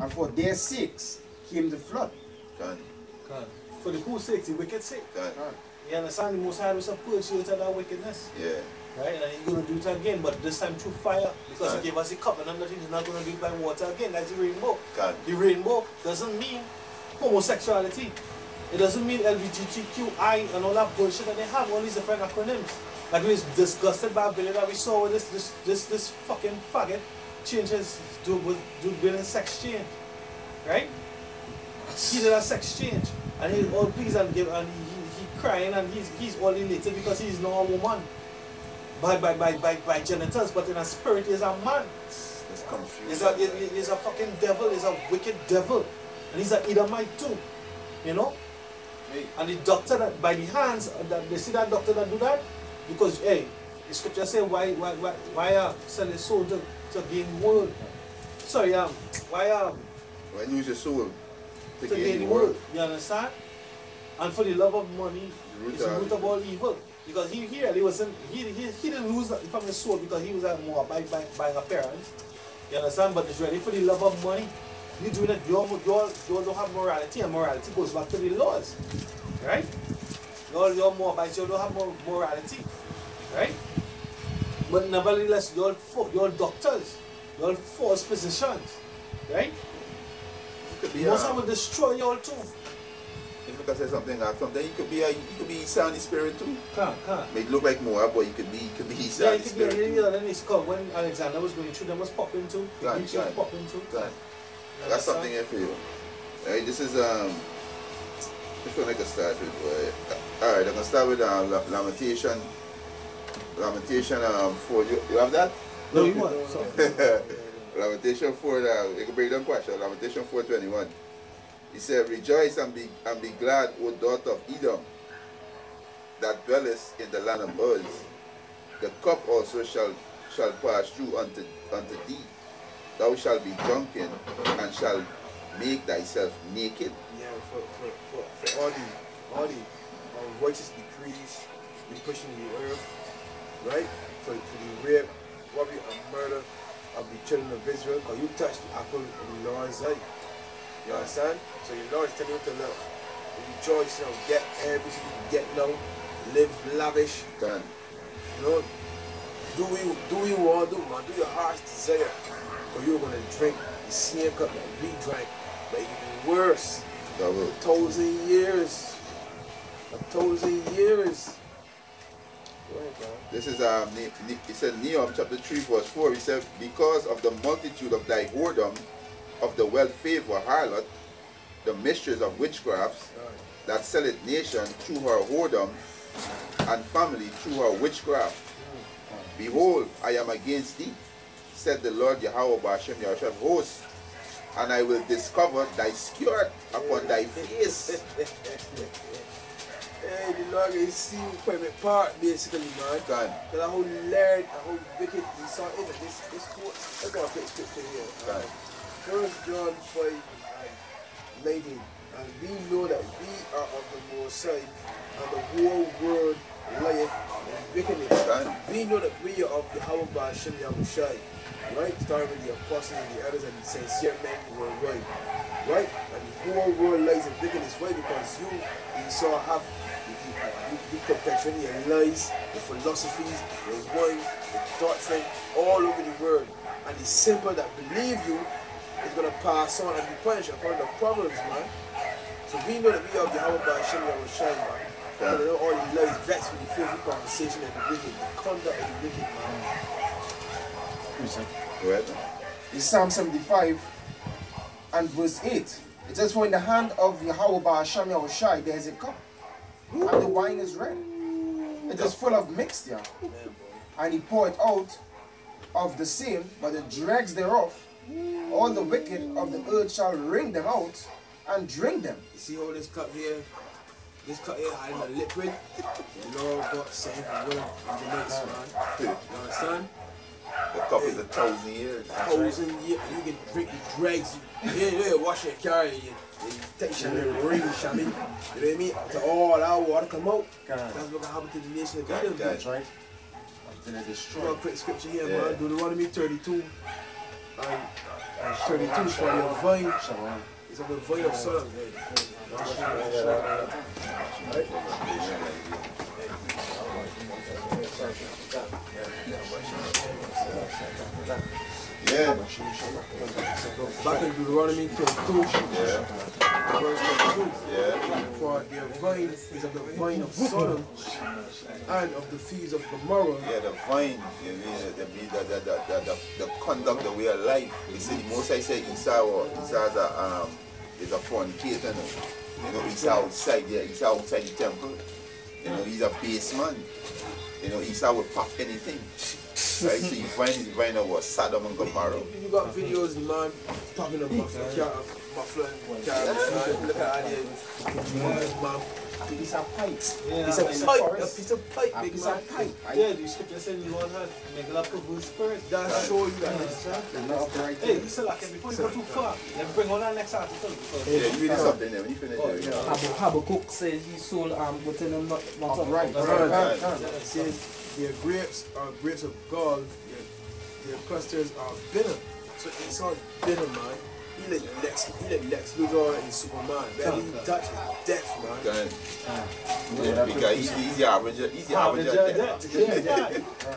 and for their sakes came the flood. God. For the whose sake, the wicked sake. God. You understand? The Most High was purge you to that wickedness. Yeah. Right? And he's going to do it again, but this time through fire. Because God. he gave us a covenant that he's not going to do it by water again. That's the rainbow. God. The rainbow doesn't mean homosexuality. It doesn't mean LGBTQI and all that bullshit that they have, all these different acronyms. Like we was disgusted by a video that we saw with this fucking faggot changes to building sex change. Right? He did a sex change. And he's all pleased and give and he crying and he's all elated because he's not a woman. By genitals, but in a spirit he's a man. It's confused. He's a fucking devil, he's a wicked devil. And he's an Edomite too. You know? Hey. And the doctor that by the hands that they see that doctor that do that, because hey, the scripture say why sell his soul to gain the world. Sorry, why lose your soul to gain the world. You understand? And for the love of money is the root of all evil. Because he didn't lose from his soul because he was more by a parent. You understand? But it's really for the love of money. You doing it, you don't have morality, and morality goes back to the laws. Right? You're more by you don't have more morality. Right? But nevertheless, you're doctors, you're false physicians. Right? Most will destroy you all too. If you can say something, you could be Isa in the spirit too. Can't. May look like Moab, but you could be Isa Yeah, in it the could be a spirit. little than it's called when Alexander was going through, them was popping too. The God, Greeks was God. popping too. God. I got something here for you. Alright, this is this one I can start with. Alright, I'm gonna start with Lamentation. Lamentation 4. You have that? No, you want. So. Lamentation 4, you can break down question. Lamentation 4:21. He said, rejoice and be glad, O daughter of Edom, that dwellest in the land of Uz. The cup also shall pass through unto thee. Thou shalt be drunken and shalt make thyself naked. Yeah, for all the righteous decrees we pushing the earth, right? For the rape, robbery, and murder of the children of Israel, because you touched the apple in the Lord's eye. You understand? So your Lord is telling you to rejoice, get everything you can get now, live lavish. Done. You know, do what you want to do, man. Do your heart's desire. Or you're gonna drink the same cup that we drank, but it can be worse. Double. 1,000 years. 1,000 years. Go ahead, man. This is he said Nehemiah chapter 3 verse 4. He said, because of the multitude of thy whoredom, of the well-favored harlot, the mistress of witchcrafts, that selleth nation through her whoredom, and family through her witchcraft. Behold, I am against thee, said the Lord Yahweh Ba'ashem Yahushua of hosts, and I will discover thy skirt upon thy face. Hey, the Lord is see private part basically, man. God. Because the whole learned, the whole wicked, you saw it, this quote, let's go a scripture here. God. 1 John 5 and 19. And we know that we are of the Most High, and the whole world lieth in wickedness. God. We know that we are of the Yahweh Ba'ashem Yahushai, right? Starting with the apostles and the elders and the sincere men worldwide, right? And the whole world lies in wickedness. Why? Because you saw have you perpetuate your lies, the philosophies, your wine, the doctrine all over the world. And the simple that believe you is going to pass on and be punished according to Proverbs, man. So we know that we are the Yahweh Ba'ashem Yahushai, man. And they know all the lies vexed with the filthy conversation and the wicked, the conduct of the wicked, man. Go ahead. It's Psalm 75 and verse 8. It says, for in the hand of Yahweh Ba'ashem Yahushai there is a cup, and the wine is red. It is full of mixture, and he poured out of the same, but the dregs thereof All the wicked of the earth shall wring them out and drink them. You see all this cup here? This cup here hiding the liquid. The Lord God saying He will in the next man. You understand? The cup is 1,000 years. 1,000 years. You can drink the dregs. Yeah, wash your car. You take your ring, Shami. You know what I mean? Until all that water come out. That's what happened to the nation of Israel. That's right. Until they I'm gonna destroy. put scripture here, man. Deuteronomy 32. And 32 is for your vine. It's on the vine of Solomon. Yeah. Back in Deuteronomy 32, verse 22. Yeah. For their vine is of the vine of Sodom and of the fields of Gomorrah. Yeah, the vine, you mean, the conduct, the way of life. You see, the most I say Esau is a fornicator. You know, Esau outside there, Esau outside the temple. You know, he's a base man. You know, Esau will pop anything. Right? So you find his vine of what? Sodom and Gomorrah. You got videos, man, talking about muffler, look at that, man. It's a pipe. It's a piece of pipe, big man. Yeah, the scripture said you want to make love to good spirit. That show you that. Hey, you still like it before you go too far. Then bring on that next article. Yeah, you read something there when you finish there. Yeah. Habakkuk says he sold within him not Right. It says their grapes are grapes of gall, their clusters are bitter. So it's all bitter, man. He let Lex Luthor and Superman. That he touched death, man. Yeah, because he's the average of death.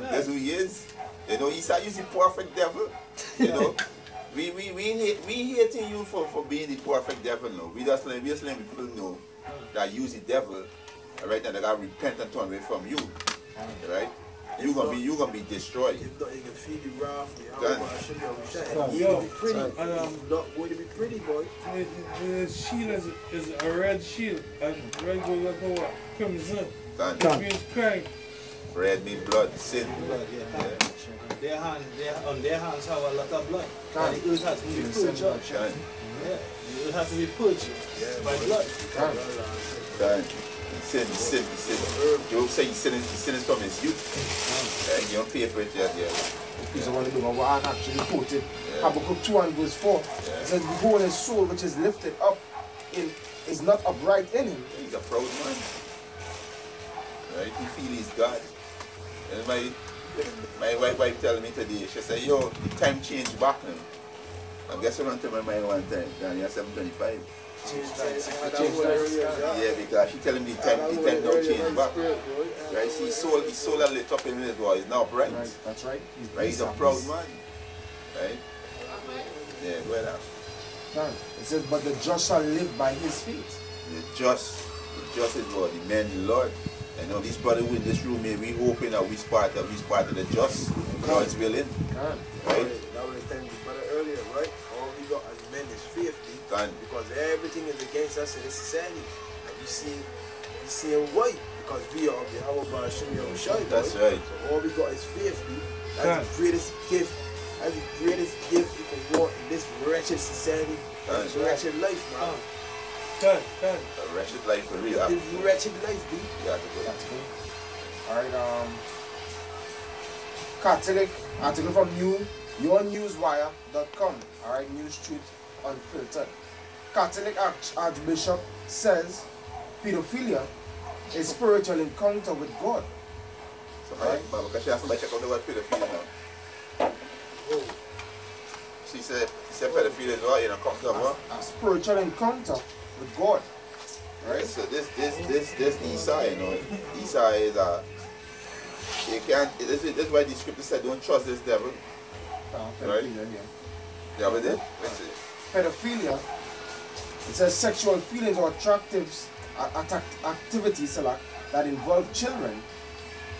That's who he is. You know, Esau is the perfect devil. You know, we hating you for being the perfect devil. No, we just letting people know that you the devil. Right, and they got repent and turn away from you. Right. You gonna be destroyed. If not, you can feed the wrath. You gonna be pretty. Not going to be pretty, boy. The shield is a red shield, and red goes up to what? Crimson. Done. Means crime. Red means blood, sin. Blood, yeah. On their hands have a lot of blood. And the earth has to be purged. Done. Yeah. The earth has to be purged by blood. Done. Sin. Job says sin is from his youth. You don't pay for it yet. He's the one to do what I actually quoted. Habakkuk 2 and verse 4. It says, behold, his soul which is lifted up is not upright in him. He's a proud man. Right? He feels he's God. And my wife telling me today, she said, yo, the time changed back now. I guess I run to my mind one time, down here 7:25. Yeah, because she telling me the time don't change back. Right? See, his soul a lit up in his war. He's not upright. Right, that's right. He's a proud man. Right? Yeah, go ahead now. It says, but the just shall live by his feet. The just is what? The man, the Lord. I know this brother in this room here, we hoping that we part of the just. God's willing. Right? That was the time we brother earlier, right? All we got as men is faith. Because everything is against us in this society. And you see him white because we are of the Hawabah Shimmy Shai. That's right. So all we got is faith. That's the greatest gift. That's the greatest gift you can want in this wretched society. This wretched life, man. A wretched life for real. This wretched life, dude. You have to go. Alright, Catholic article from yournewswire.com. Alright, News Truth Unfiltered. Catholic Archbishop says pedophilia is spiritual encounter with God. Somebody check out the word pedophilia now. She said pedophilia is what? You know, comes up what? A spiritual encounter with God. Right? So this Esau, you know, Esau is you can't. This is why the scripture said don't trust this devil. Right? Yeah, but then let's see. Pedophilia, it says sexual feelings or activities that involve children,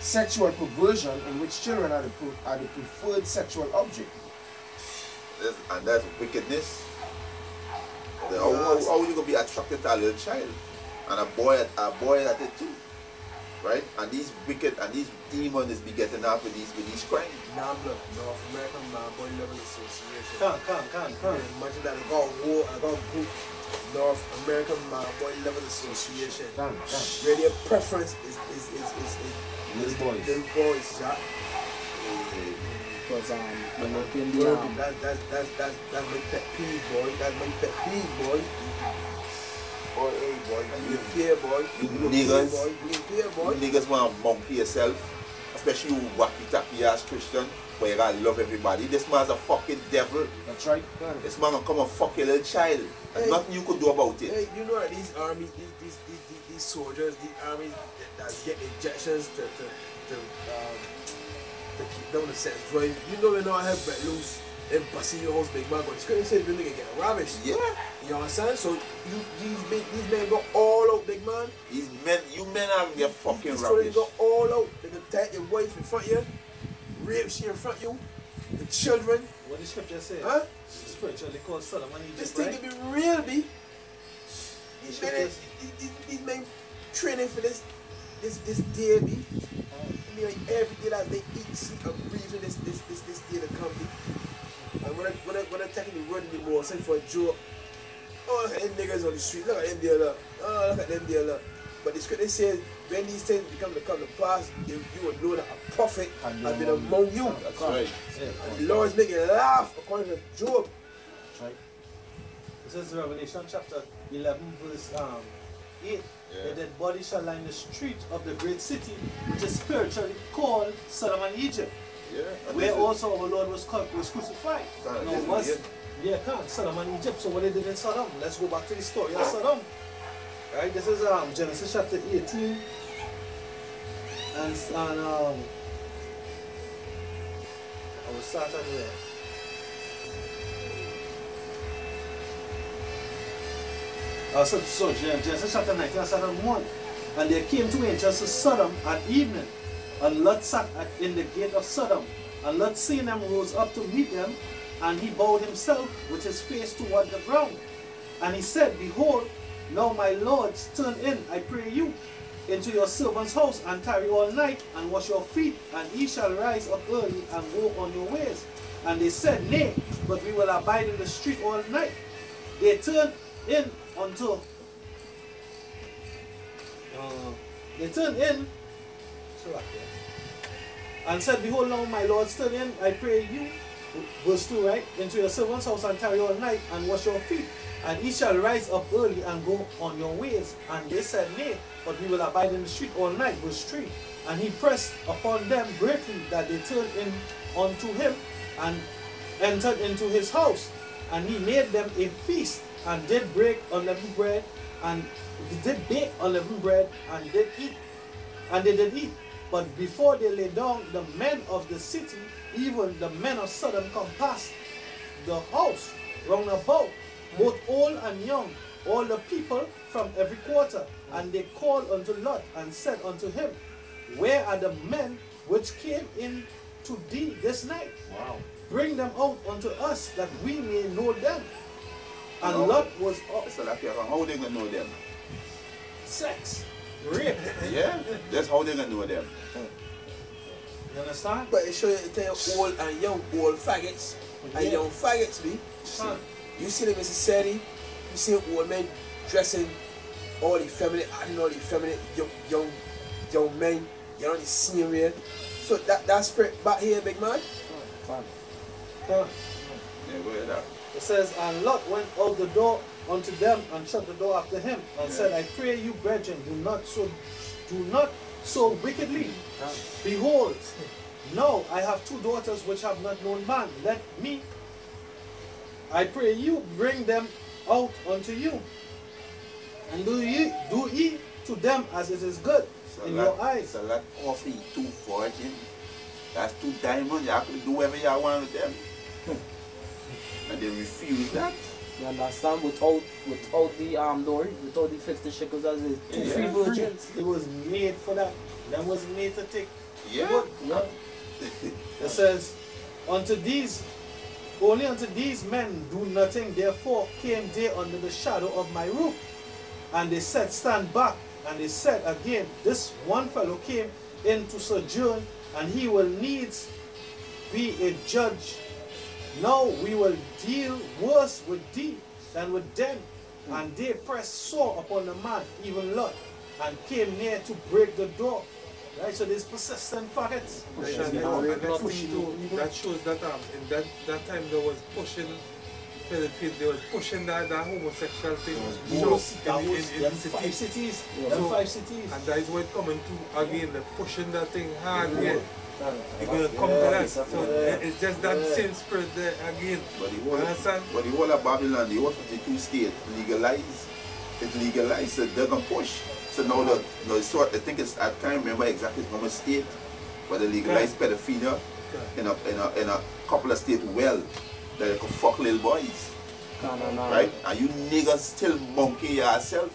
sexual perversion in which children are the preferred sexual object. And that's wickedness. How are you going to be attracted to a little child? And a boy at it too? right? And these wicked and these demons be getting up with these crimes. NAMBLA, North American Man Boy Level Association. Come. Imagine that I got war, I got group. North American Man Boy Level Association. Where their preference is Little boys. Little boys, yeah. Because when they came Word, the that's my pet peeve, boy. That's my pet peeve, boy. Boy, hey, boy. You care, boy. You look niggas. here, boy. You care, boy. You niggas want to monkey yourself, especially you wacky-tacky ass Christian, where you gotta love everybody. This man's a fucking devil. That's right. This man gonna come and fuck your little child. There's Hey. nothing you could do about it. Hey, you know that these armies, these soldiers, these armies that get injections to keep them in the sentence drive. You know they not have bread loose and busting your house, big man. But it's couldn't say the nigga get ravished. Yeah. You understand? So these men go all out, big man. These men, you men are your fucking These soldiers rubbish. go all out. They can take your wife in front of you, rape she in front of you, the children. What the scripture say? Huh? Spiritually called Solomon Egypt, This thing right? can be real, B. Scriptures. These men training for this day, B. I mean, like every day that they eat, sleep, and breathe in this day to come, B. And when I taking the road anymore, send for a joke. Oh, look at them niggas on the street. Look at them there, look. Oh, look at them there, look. But the scripture says, when these things come to pass, you will know that a prophet has been among you. That's right. And the Lord is making you laugh, according to Job. That's right. This is Revelation chapter 11, verse 8. The dead body shall lie in the street of the great city, which is spiritually called Sodom and Egypt, Yeah. where also our Lord was crucified. Can't Now, listen was to it. Sodom and Egypt. So what they did in Sodom? Let's go back to the story of Sodom. Right, this is Genesis chapter 18, and I will start at there. So Genesis chapter 19, Sodom 1. And there came two angels to Sodom at evening, and Lot sat in the gate of Sodom. And Lot seeing them rose up to meet them, and he bowed himself with his face toward the ground. And he said, Behold, now my lords, turn in, I pray you, into your servant's house, and tarry all night, and wash your feet, and ye shall rise up early, and go on your ways. And they said, Nay, but we will abide in the street all night. They turned in unto and said, Behold, now my lords, turn in, I pray you, verse 2, right, into your servant's house, and tarry all night, and wash your feet, and ye shall rise up early, and go on your ways. And they said, Nay, but we will abide in the street all night, verse 3. And he pressed upon them greatly, that they turned in unto him, and entered into his house. And he made them a feast, and did break unleavened bread, and did bake unleavened bread, and did eat. And they did eat. But before they lay down, the men of the city, even the men of Sodom, compassed the house round about, both old and young, all the people from every quarter. And they called unto Lot, and said unto him, Where are the men which came in to thee this night? Wow. Bring them out unto us, that we may know them. And No. Lot was So like, how they gonna know them? sex, rape. Yeah, that's how they gonna know them. You understand? But it show you old and young, old faggots and young faggots, B. Son, You see them in society, you see old men dressing all the feminine, acting all the feminine young men, you know, the same way. So that spirit back here, big man. son. Yeah, go ahead. It says, And Lot went out the door unto them, and shut the door after him, and said, I pray you, brethren, do not so wickedly. Behold, now I have two daughters which have not known man. Let me, I pray you, bring them out unto you, and do ye to them as it is good in your eyes. So that coffee, 2 virgin, that's 2 diamonds. You have to do whatever you want with them. And they refuse that. You understand? Without the door, without the 50 shekels as it, two free virgins. It was made for that. That was made to take. Yeah. Yeah. It says, only unto these men do nothing, therefore came they under the shadow of my roof. And they said, Stand back, And they said again, this one fellow came into sojourn, and he will needs be a judge. Now we will deal worse with thee than with them. And they pressed sore upon the man, even Lot, and came near to break the door. Right, so there's persistent faggots. That shows that in that time there was pushing pedophilia, there was pushing that homosexual thing in five cities. So, 5 cities. And that is what coming to again, the pushing that thing hard again. You're gonna come to that. So it's just that same spirit there again. But the whole of Babylon, the whole 52 state legalized. It legalized, so they're gonna push. So now I think it's, I can't remember exactly how much state, but they legalized pedophilia in a couple of states well, that they could fuck little boys. Right? And you niggas still monkey yourself.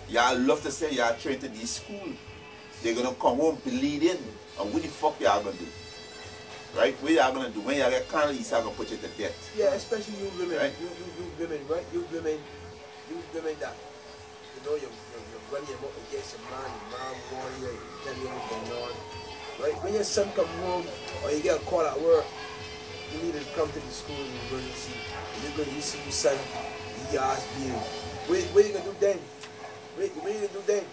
Y'all love to say y'all trained to this school. They're gonna come home bleeding. And what the fuck y'all gonna do? Right? What y'all gonna do? When y'all get carnal, y'all gonna put you to death. Yeah, especially you women, right? You women, right? You women that, you know, you're running your mouth against your mom warning you, telling you what's going on. Right? When your son come home or you get a call at work, you need to come to the school and you're going to see. You see your son, he asked you. What are you gonna do then? What are you gonna do then?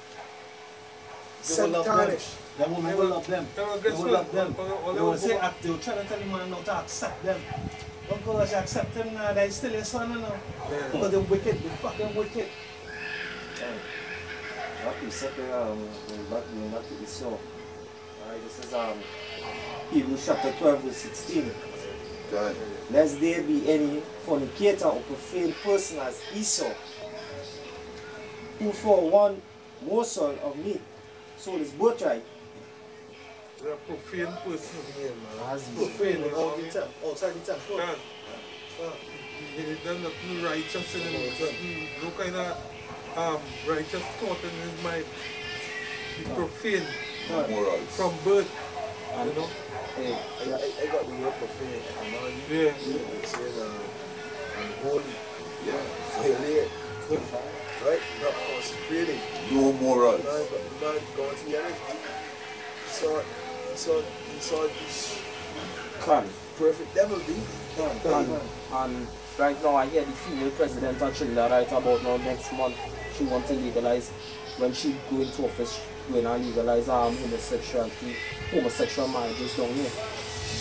Son tarnish. The woman will love them. They will love them. They will say, they will try to tell the man not to accept them. Don't go as you accept them now, they're still your son now. Yeah. Because they're wicked, they're fucking wicked. What you said, not to be so. Alright, this is Hebrews chapter 12, verse 16. God. Lest there be any fornicator or profane person as Esau, who for one morsel of meat sold his birthright. They're a profane person. Yeah, man. As Profane outside the temple. God. There's nothing righteous in him. No kind of righteous thought in his mind. He's profane Morals. from birth. You know? Hey, I got the word profane. Yeah. It says, unholy. Yeah. Violate. Right? Not consecrated. No morals. Man going to the energy. He saw this Khan. perfect devil be. And right now I hear the female president of Trinidad right about now next month she wants to legalize, when she go into office, going to legalize homosexual marriages down here.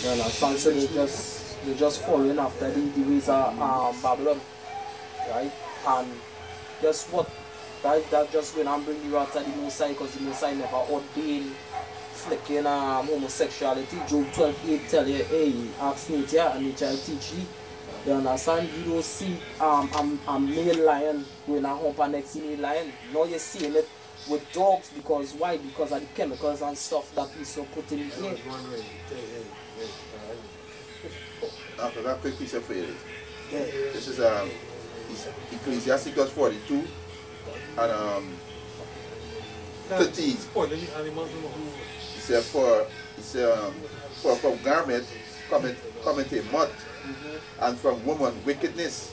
You understand? So they're just following after the ways of Babylon. Right? And guess what? Right? That just when I'm bringing you out to the Most High, because the Most High never ordained flicking homosexuality. Job 12:8 tell you, hey, ask nature and nature will teach you. You understand? You don't see a male lion going to hump an next male lion. Now you're seeing it with dogs. Because why? Because of the chemicals and stuff that we so put in here. After that quick piece of failure. This is Ecclesiasticus 42 and 13. Spoiling the animals. He said for from garment cometh a moth, and from woman wickedness.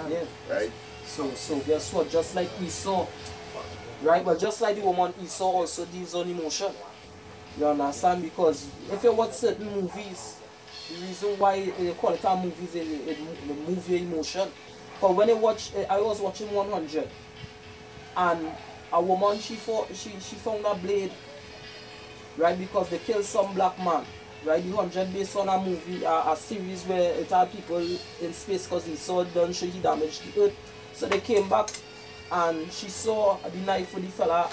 Yeah. Right? So guess what? Just like we saw, right? But just like the woman Esau also deals on emotion. You understand? Because if you watch certain movies, the reason why they call it a movies is the movie emotion. But when I was watching 100, and a woman she found a blade, right? Because they killed some black man. Right, the 100 based on a movie, a series where it had people in space because he saw it done, so he damaged the earth. So they came back and she saw the knife with the fella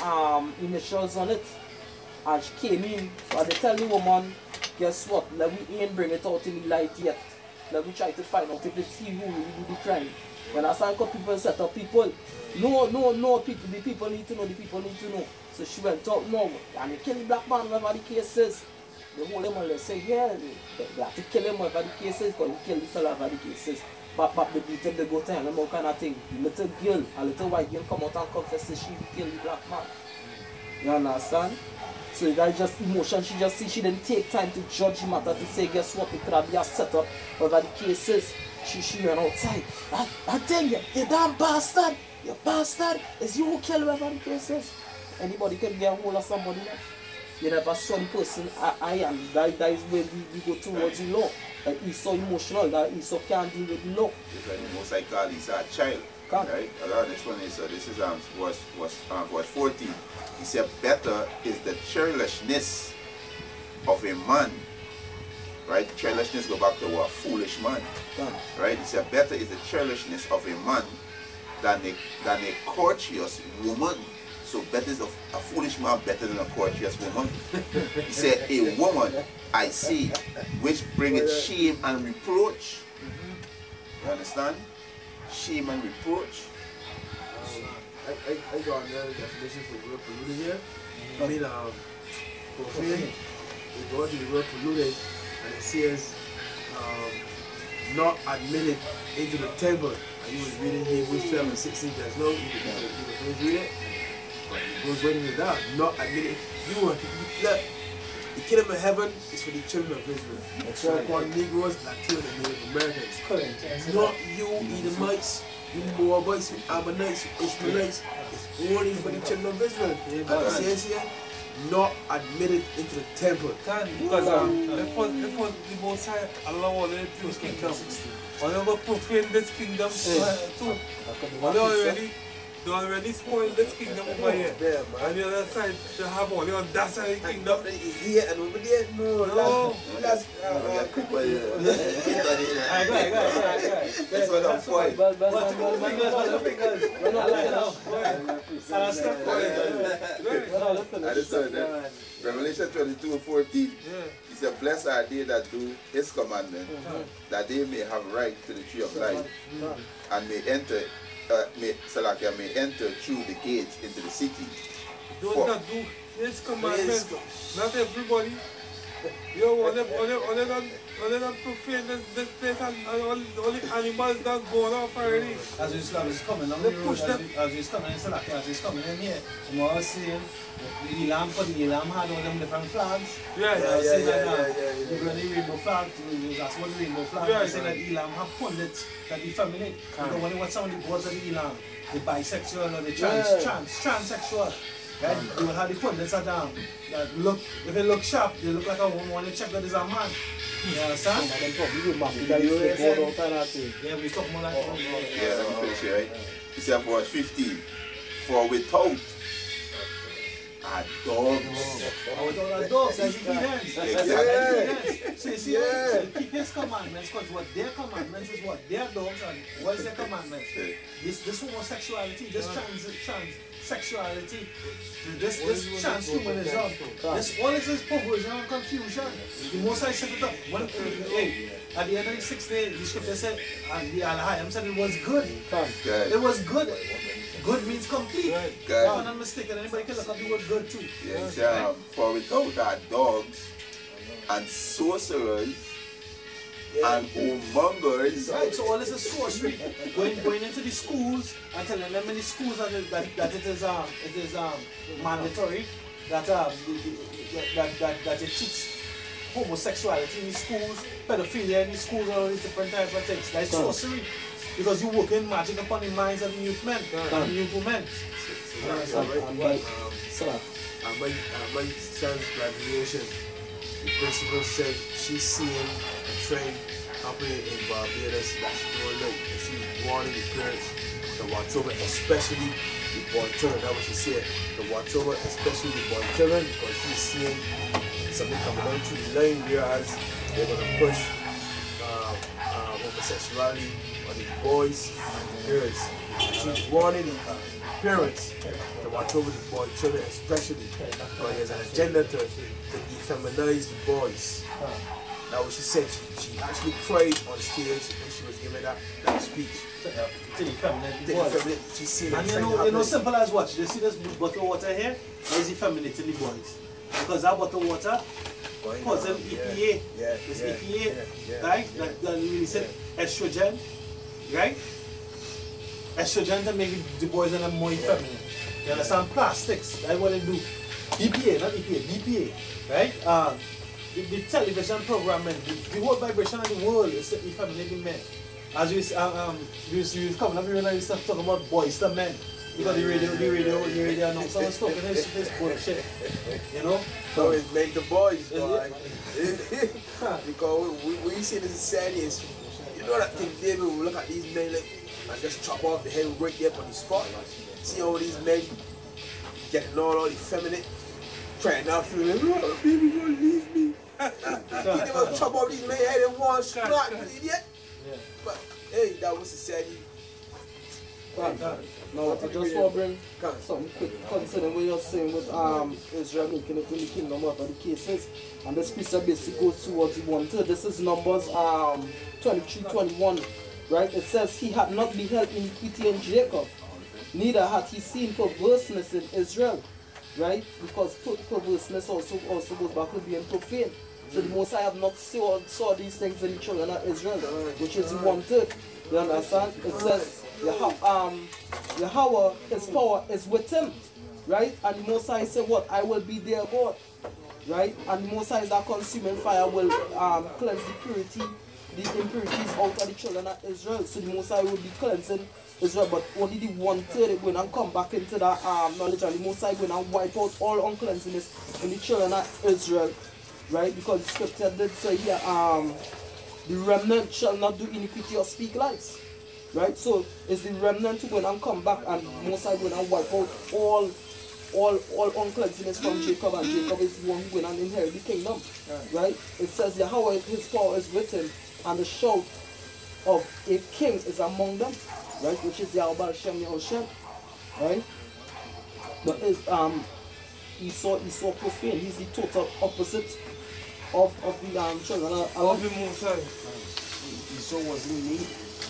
initials on it. And she came in, so they tell the woman, guess what, let we ain't bring it out in the light yet. Let me try to find out if it's he who really did the crime. When I say people set up people, no, people, the people need to know, So she went out, no, and they killed the black man, whatever the case is. They hold him and they say, yeah, they have to kill him whatever the case is, because he killed the fella whatever the case is. But they beat him, they go to him, all kind of thing. The little girl, a little white girl come out and confess that she killed the black man. You understand? So that's just emotion. She just see, she didn't take time to judge the matter to say, guess what, it could have been a setup, whatever the case is. She went outside. I tell you, you damn bastard, you bastard, it's you who killed whatever the case is. Anybody can get a hold of somebody. You never saw the person I am. That is where we go towards the law. That he's so emotional, that he's so can't deal with the law. It's like the most I call is a child. Right? Allow this one is this is verse 14. He said, better is the churlishness of a man. Right? Churlishness go back to what? Foolish man. Right? He said, better is the churlishness of a man than a courteous woman. So better is a foolish man better than a courteous woman. He said, a woman, I see, which bringeth shame and reproach. You understand? Shame and reproach. I got another definition for the word polluted here. I mean, profane. It goes to the word polluted, and it says, not admitted into the temple. And you was reading Hebrews 12 and 16. There's no, you can read it. But it goes right into that. Not admitted. Look, the kingdom of heaven is for the children of Israel. That's right. For Negroes, Latinos, and Native Americans. Correct. Not you Edomites, you Moabites, Ammonites, Ishmaelites. It's only for the children of Israel. And it says here, not admitted into the temple. Because if the Most High allow all the Jews kingdom, or they will profane this kingdom too. They already spoiled this kingdom over here. And the other side, they have all the audacity kingdom. Here and over there, no. That's quick one. That's what I'm for. Revelation 22:14. He said, blessed are they that do his commandment, that they may have right to the tree of life, and may enter may enter through the gates into the city. Those that do his commandments, not everybody. Yo, when they don't profane this place and all the animals that going off already. As he's coming on the road, as he's coming in Salaki, as he's coming in here, I'm always seeing the Elam, for the Elam had all them different flags. Yeah. The rainbow flag, that's what the rainbow flag. I say that Elam have pundits that effeminate. Because when you watch some of the boys of the Elam, the bisexual or the transsexual, right? You will have the pundits that look, if they look sharp, they look like a woman when they check that is a man. You understand? Some of them probably will mafia that you say go out and that thing. Yeah, we talk more like yeah, let me finish here, right? He said verse 15, for without are dogs. Without dogs, that's evidence. Exactly. So you see, so keep his commandments, because what their commandments is what their dogs, and what is their commandments? This homosexuality, this transsexuality, this transhumanism, this all this is perversion and confusion. The Most High set it up. At the end of the 6th day, the scripture said, and the Al-Hayam said it was good. It was good. Good means complete. If I'm not mistaken, anybody can look up the word good too. Yes, for without are dogs and sorcerers and whoremongers. Right, so all this is sorcery. Going into the schools and telling them in the schools that it is mandatory that it teach homosexuality in the schools, pedophilia in the schools, all these different types of things. That's sorcery. Because you work in magic upon the minds of the youth men and the youth women. My son's graduation, the principal said she's seeing a trend happening in Barbados that's going on, and she's warning the parents to watch over, especially the born children. That's what she said. To watch over, especially the born children, because she's seeing something coming down through the line, whereas they're going to push homosexuality on the boys and the girls. She's warning the parents to watch over the boy children, especially because there's an agenda to effeminize the boys. That's what she said. She actually cried on stage when she was giving that speech. To effeminate the boys. She's seen and you know, simple as what? You see this bottle of water here? That is effeminating the boys. Because that bottle of water causes them EPA. It's EPA, right? That we said estrogen, right? Estrogen to make the boys and them more effeminate. You understand? Plastics, that's what they do. EPA, not EPA, BPA, right? The television programming, the whole vibration of the world is effeminating men. As we coming up here and we start talking about boys to men. Because the radio announcer was talking his bullshit. You know? So it make the boys, Is boy. Because we see this society is, you know that thing, David, we look at these men like, and just chop off the head right there on the spot. See all these men getting all effeminate, trying not to like, oh, baby, don't leave me. You never chop off these men's head in one shot, you idiot. Yeah. But hey, that was society. No, I just want to bring something quick concerning what you're saying with Israel making it in the kingdom, whatever the case is. And this piece basically goes towards the 1/3. This is Numbers 23:21, right? It says, he had not beheld iniquity in Jacob, neither had he seen perverseness in Israel, right? Because perverseness also goes back to being profane. So the Most High have not saw these things in the children of Israel, which is the 1/3. You understand? It says, Yahweh, his power is with him, right? And the Most High said what? I will be their God, right? And the Most High is that consuming fire will cleanse the impurities out of the children of Israel. So the Most High will be cleansing Israel, but only the 1/3 will not come back into that knowledge, and the Most High will not wipe out all uncleanness in the children of Israel, right? Because the scripture did say here, the remnant shall not do iniquity or speak lies. Right, so it's the remnant who will come back, and Most High will wipe out all uncleanness from Jacob, and Jacob is the one who will inherit the kingdom. Right? It says Yahweh, his power is with him, and the shout of a king is among them. Right, which is Yahweh Shem Yehoshua. Right? But is Esau profane. He's the total opposite of the children of the Most High.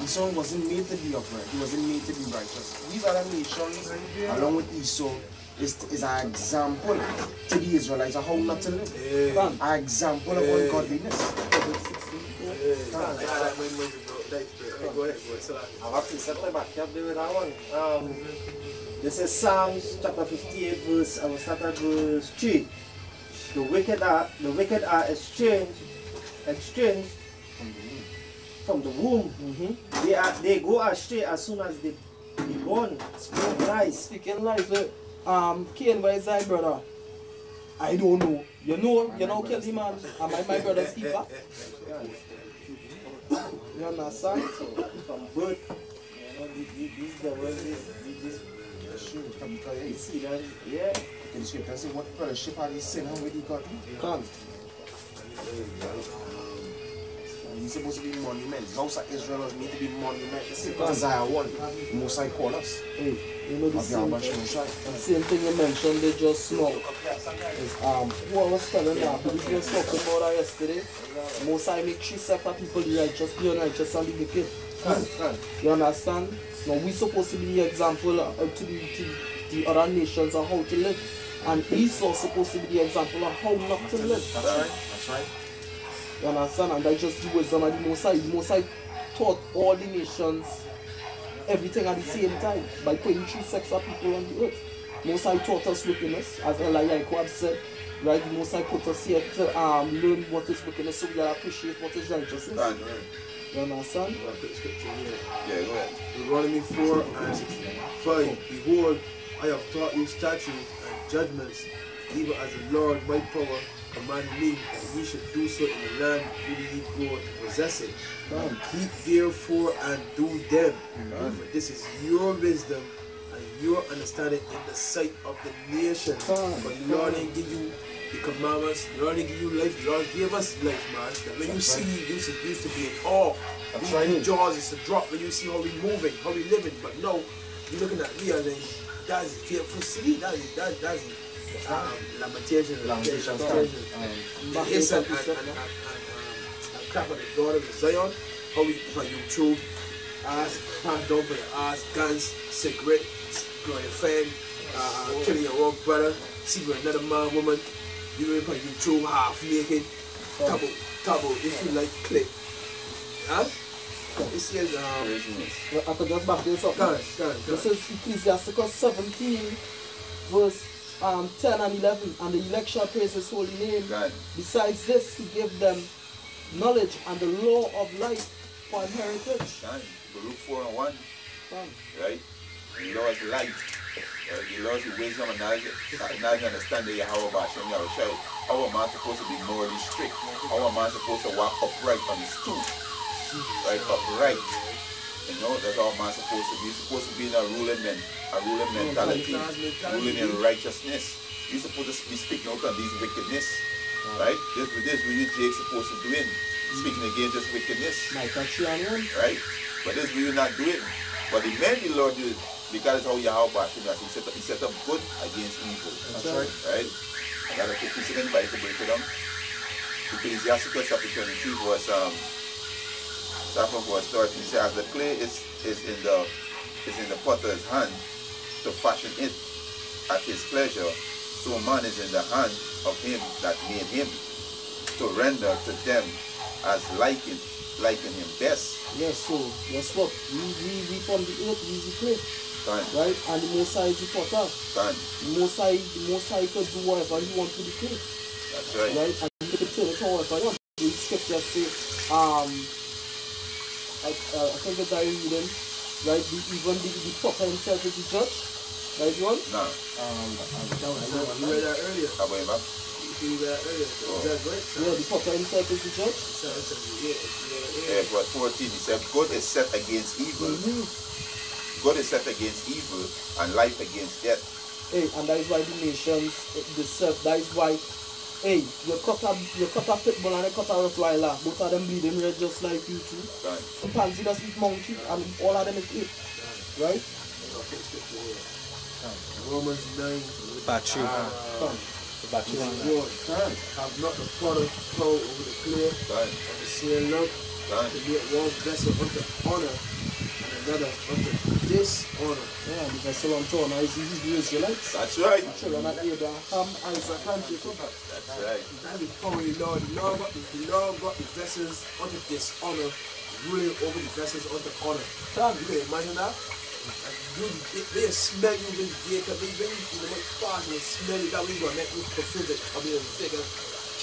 Esau wasn't made to be upright. He wasn't made to be righteous. These other nations, along with Esau, is an example to the Israelites of how not to live. An example of ungodliness. This is Psalms chapter 58, verse. I will start at verse 3. The wicked are estranged from the womb. They go astray as soon as they be born. Speaking lies. Speaking lies. Cain, where is thy brother? I don't know. You know, kill the man. Am I my brother's keeper? You understand? So, from birth, these devils, these you see that? Yeah. The scripture says, what fellowship are these sin with the God? Can't. He's supposed to be monuments. House of Israel was made to be monuments. Isaiah 1, Most High called us. Hey, you know the same thing you mentioned they just now is who I was telling you, I believe you was talking about that yesterday. Most High make 3 separate people, the righteous, the unrighteous, and the wicked. You understand? Now we supposed to be the example to the other nations of how to live. And Esau supposed to be the example of how not to live. That's right. You understand? And that's just the wisdom of the Most High. The Most High taught all the nations everything at the same time by putting 3 sets of people on the earth. Most High taught us wickedness, as Eliyahu said, right? The Most High put us here to learn what is wickedness so we can appreciate what is righteousness. You understand? Yeah, go ahead. Deuteronomy 4:5. Behold, I have taught you statutes and judgments, even as the Lord my power command me that ye should do so in the land whither ye go to possess it. Keep therefore and do them. For this is your wisdom and your understanding in the sight of the nation. But the Lord didn't give you the commandments, the Lord didn't give you life, the Lord gave us life, man. That when you see, you used to be in awe. These jaws used to drop when you see how we moving, how we living. But now, you're looking at me and that's fearful city, that's lamentation, yes, and crap on the daughter of Zion, how we on YouTube, ass, hand down for your ass, guns, cigarette, going your friend, killing your own brother, see with another man, woman, you know, on YouTube, half naked, double, if you like, click. Huh? This is I could just back this up. This is Ecclesiasticus 17, verse 10 and 11, and the election praise his holy name. God. Besides this, he gave them knowledge and the law of life for an heritage. Baruch 4:1, right? the Lord's light, the Lord's wisdom and knowledge and understanding Yahweh B'Ashem Yahushai. How am I supposed to be morally strict? How am I supposed to walk upright on the stoop? Right, upright. You know, that's how man supposed to be. You're supposed to be in a ruling mentality, ruling in righteousness. You're supposed to be speaking out on these wickedness. Right? This what you Jake supposed to do in. Speaking against this wickedness. Right? But this what you're not doing. But the man the Lord did, because it's how Yahweh Bashim, he set up good against evil. That's right. Right? I got a precedent by to break it down. Ecclesiasticus chapter 23 was starting for a start. He said, as the clay is in the potter's hand to fashion it at his pleasure, so man is in the hand of him that made him to render to them as liking him best. Yes, so guess what? We from the earth, we is the clay. Right? And the Most High is the potter. The Most High could do whatever you want to the clay. That's right. Right? And you can turn it on whatever you want. The scripture say, I think that I reading, right? Even the potter himself is the judge. Right, one? No. You read that earlier. How about him? You read that earlier. That's right. Yeah, the potter himself is the judge. Yeah, verse 14, he said, good is set against evil. Good is set against evil and life against death. Hey, and that is why the nations, that is why, hey, you cut a pit bull and you cut a Rottweiler. Both of them bleeding red just like you too. Right. Chimpanzee does eat monkey and all of them is eat. Right? Romans 9. Battery. Battery. Have not the potter power over the clay of the same lump to make one vessel unto honor and another unto dishonor. Yeah, the vessel unto honor is the Israelites. That's right. The children of Abraham, Isaac, and Jacob. That's right. That is power of the Lord. The Lord got the vessels unto dishonor, ruling over the vessels unto honor. You can imagine that? They smell you when you wake up, even in the most fast, they smell it that we gonna make you fulfill it. I mean, take a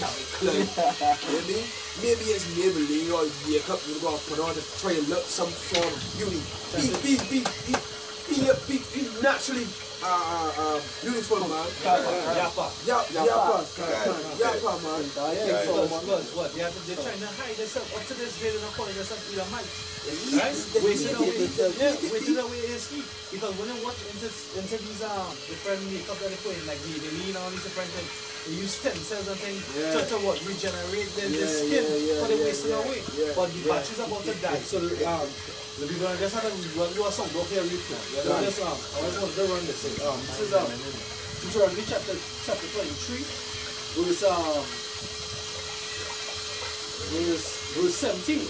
Calvin Klein. You know what I mean? Maybe it's Maybelline or you wake up, you're gonna put on to try and look some form of beauty. Be naturally beautiful, man. Yappa. Yappa, man. Because what? They're trying to hide themselves. Up to this day, they're not calling themselves Elamites. Right? Wasting away his heat. Because when you watch into these different makeup that they put in, like the lean all these different things, they use stem cells and things to what? Regenerate their skin. But they're wasting away. But the battery's about to die. So the people just had to do a song book here real quick. I just want to run this. This is Deuteronomy chapter 23, verse 17.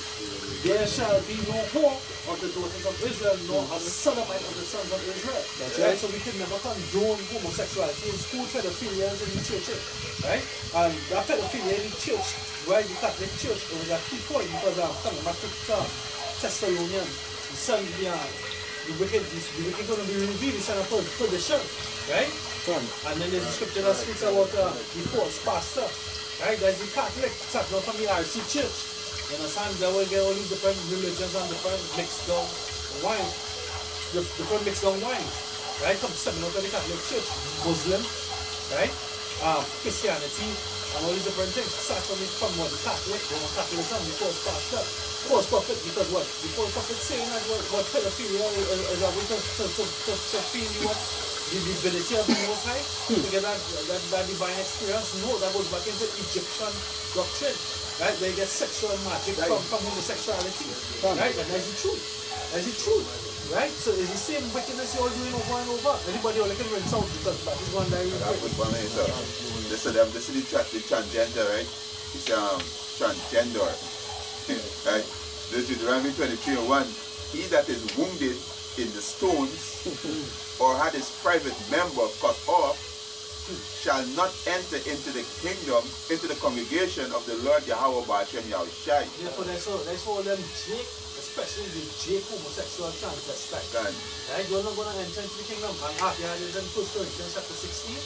There shall be no whore of the daughters of Israel, nor a sodomite of the sons of Israel. That's right. So we can never condone homosexuality in school, pedophilia in the churches. Right? And that pedophilia in the church, right, the Catholic Church, it was a key point because coming back to Thessalonians, the wicked going to be revealed, it's a perdition, right? And then there's a scripture that speaks about the false pastor, right? There's the Catholic, not from the RC Church. You understand? They will get all these different religions and different mixed down wines, different mixed down wines, right? Come stepping out of the Catholic Church, Muslim, right? Christianity, and all these different things. Start from what the Catholic, Catholicism, the false pastor. False prophet, because what? The false prophet saying that what pedophilia is a way to feel what? The divinity of the Most High, to get that divine experience. No, that goes back into Egyptian doctrine. Right? They get sexual magic from homosexuality. Right? And that's the truth. That's the truth. Right? So it's the same wickedness you're all doing over and over. Anybody all can rinse out because that is one day. This is the transgender, right? It's transgender. Right? This is Deuteronomy 23:1. He that is wounded in the stones or had his private member cut off shall not enter into the kingdom, into the congregation of the Lord Yahweh Ba'Ashem Yahushai. Therefore, that's all them Jake, especially the Jake homosexual transvestite. Right? You're not going to enter into the kingdom. And after that is in 1 Corinthians chapter 16.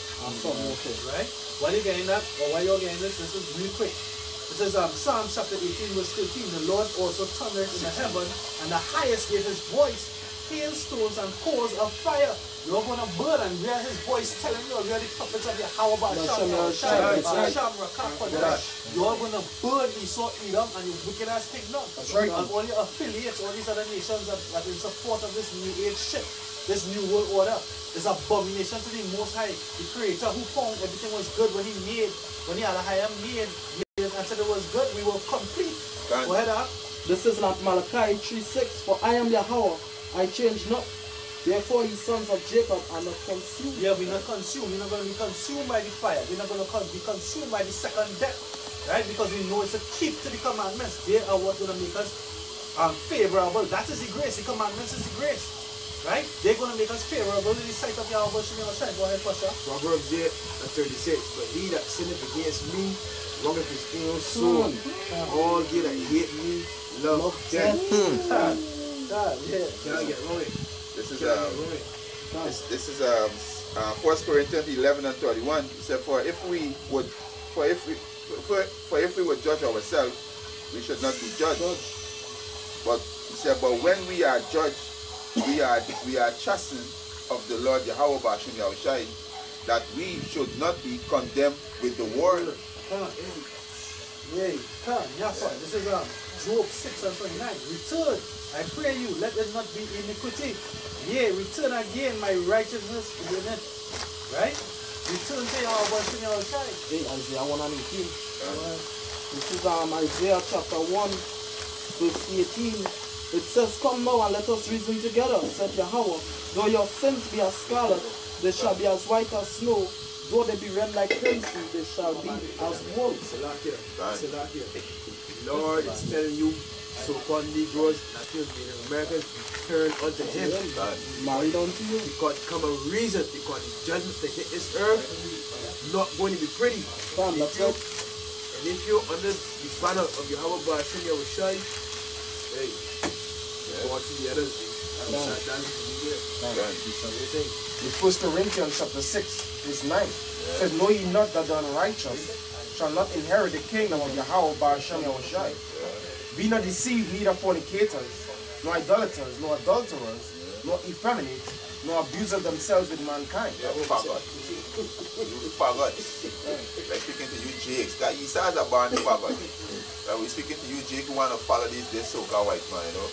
Right? While you're getting that, or while you're getting this is real quick. It says Psalm chapter 18 verse 13, the Lord also thundered in the heaven, and the highest gave his voice, hailstones and coals of fire. You're going to burn, and we are his voice telling you, we are the prophets of Yahweh Bashem. You're going to burn Esau, Edom, and your wicked ass kingdom. That's right. And all your affiliates, all these other nations that in support of this new age shit, this new world order, is abomination to the Most High, the Creator, who found everything was good when he made, when he had a higher made and said it was good, we were complete. Go ahead, Ab. This is not Malachi 3:6. For I am Yahweh, I change not. Therefore, ye sons of Jacob are not consumed. Yeah, we're not consumed. We're not going to be consumed by the fire. We're not going to be consumed by the second death. Right? Because we know it's a keep to the commandments. They are what's going to make us favorable. That is the grace. The commandments is the grace. Right? They're going to make us favorable in the sight of Yahweh. Go ahead, Pasha. Proverbs 8:36. But he that sinneth against me, longeth his own soul. All they that hate me, love death. Yeah. Can I get rolling? This is 1 Corinthians 11:31. It said, for if we would judge ourselves, we should not be judged. But he said, but when we are judged, we are chastened of the Lord Yahweh Bashem Yahushai, that we should not be condemned with the world. This is Job 6:29. Return, I pray you, let it not be iniquity. Yea, return again, my righteousness is in it. Right? Return to Yahweh Bashem Yahushai. Hey, Isaiah 1:18. This is Isaiah chapter 1, verse 18. It says, come now and let us reason together, said Yahweh. Though your sins be as scarlet, they shall be as white as snow. Though they be red like crimson, they shall be as wool. Lord is telling you, so-called Negroes, Native Americans, turn unto him. Married unto you. Because come a reason, because the judgment that hit this earth not going to be pretty. Damn, that's right. And if you're under the banner of Yahweh Bashem Yahushai, hey, go on to the others. In 1 Corinthians chapter 6, verse 9, says, know ye not that the unrighteous shall not inherit the kingdom of Yahweh Bashem Yahushai. Be not deceived, neither fornicators, nor idolaters, nor adulterers, nor effeminate, nor abuse of themselves with mankind. You forgot. We're speaking to you, Jake. Esau's a born forgot. We're speaking to you, Jake, who want to follow this so-called white man, you know.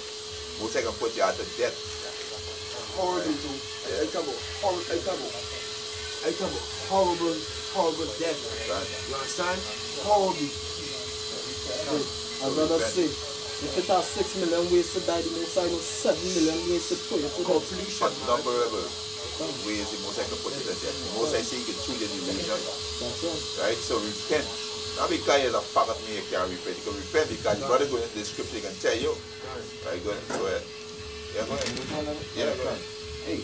Most I can put you out to death. Horrible too. I come about horrible death. You understand? Horrible. As others say, if it has 6 million ways to die, the Most High knows 7 million ways to put it to death. Completion. Unnumerable ways the Most High can put it to death. The Most High say you can choose your illusion. That's right. Right? So repent. Not because you're a faggot me, you can't repent. You can repent because the brother going into the scripture, he can tell you. Right, go ahead. Yeah, go ahead. Yeah, go ahead. Hey,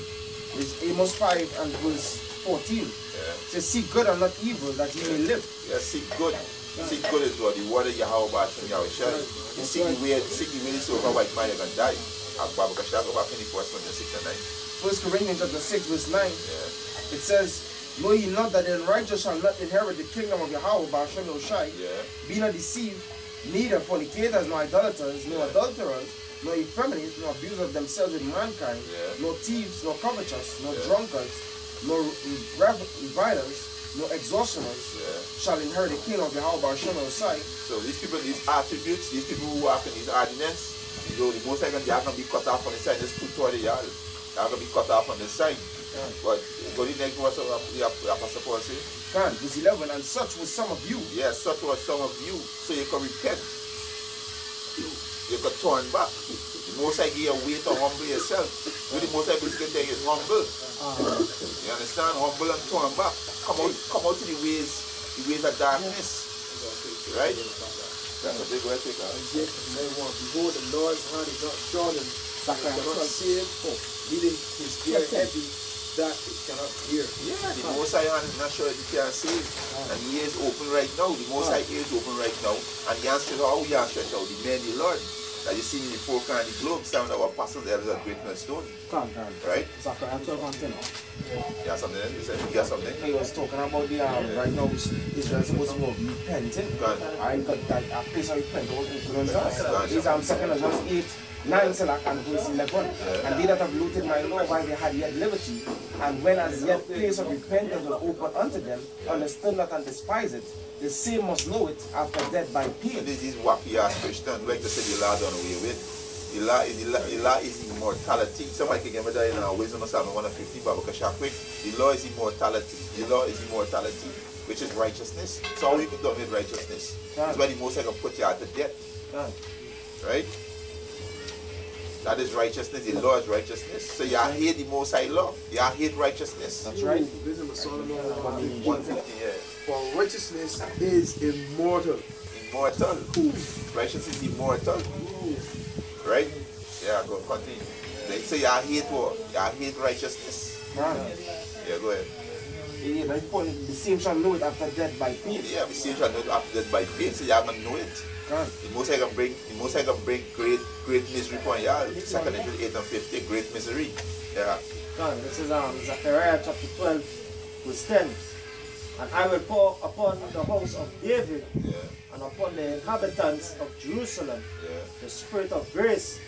it's Amos 5 and verse 14. It says, seek good and not evil, that ye may live. Yeah, seek good. Seek good is what the word of Yahweh Bashem Yahushai. You seek the way so over white man, you can die. Back in the first one, 6 and 9. 1 Corinthians chapter 6, verse 9. It says, know ye not that the unrighteous shall not inherit the kingdom of Yahweh Bashem Yahushai. Be not deceived, neither fornicators, nor idolaters, nor adulterers, nor effeminate, nor abuse of themselves with mankind, nor thieves, nor covetous, nor drunkards, nor revilers, nor extortioners shall inherit the kingdom of Yahweh Bashem Yahushai. So these people, these attributes, these people who walk in these ordinances, you know, the most they are going to be cut off on the side. There's 230 yards. They are going to be cut off on the side. But go to the next verse of the Apostle Paul say. Verse 11, and such was some of you. Yes, such was some of you. So you can repent. You can turn back. The Most High give you a way to humble yourself. What the Most High basically tell you is humble. You understand? Humble and turn back. Come out to the ways of darkness. Right? That's what they go and take out. Behold, the Lord's hand is not short and cannot save, meaning his ear heavy that it cannot hear. Yeah, the Most High hand is not sure that he can save. And he is open right now. The Most High is open right now. And he has stretched out, the man, the Lord. that you see in the foreground of the globe, some of our apostles, elders are great stone. Come. Right? Zachariah 12 and 10. You have something? You got something? He was talking about the right now Israel supposed to be repenting. I got that a place of repentance was open unto us. These 2 John 8, 9 and verse 11. And they that have looted my law while they had yet liberty, and when as yet place of repentance was open unto them, understood not and despised it, the same must know it after death by pain. This is wacky ass Christian, like to say the law done away with. The law is immortality. Somebody can remember that in our Wisdom of Psalm 150, Bible quick. The law is immortality. The law is immortality, which is righteousness. So how you could do with righteousness? That's why the Most High can put you out to death. Right? That is righteousness. The law is righteousness. So you hate the Most High law. You hate righteousness. That's right. Wisdom of Solomon 150. 150, yeah. For righteousness is immortal. Immortal. Righteousness is immortal. Right? Yeah, go continue. Like, so you hate what? You hate righteousness. Yeah, go ahead. Yeah, the same shall know it after death by pain. Yeah, the same shall know it after death by pain. So you are gonna know it. The Most High can bring great misery upon y'all. 2 Corinthians 8 and 50, great misery. Yeah. This is Zechariah chapter 12, verse 10. And I will pour upon the house of David and upon the inhabitants of Jerusalem the spirit of grace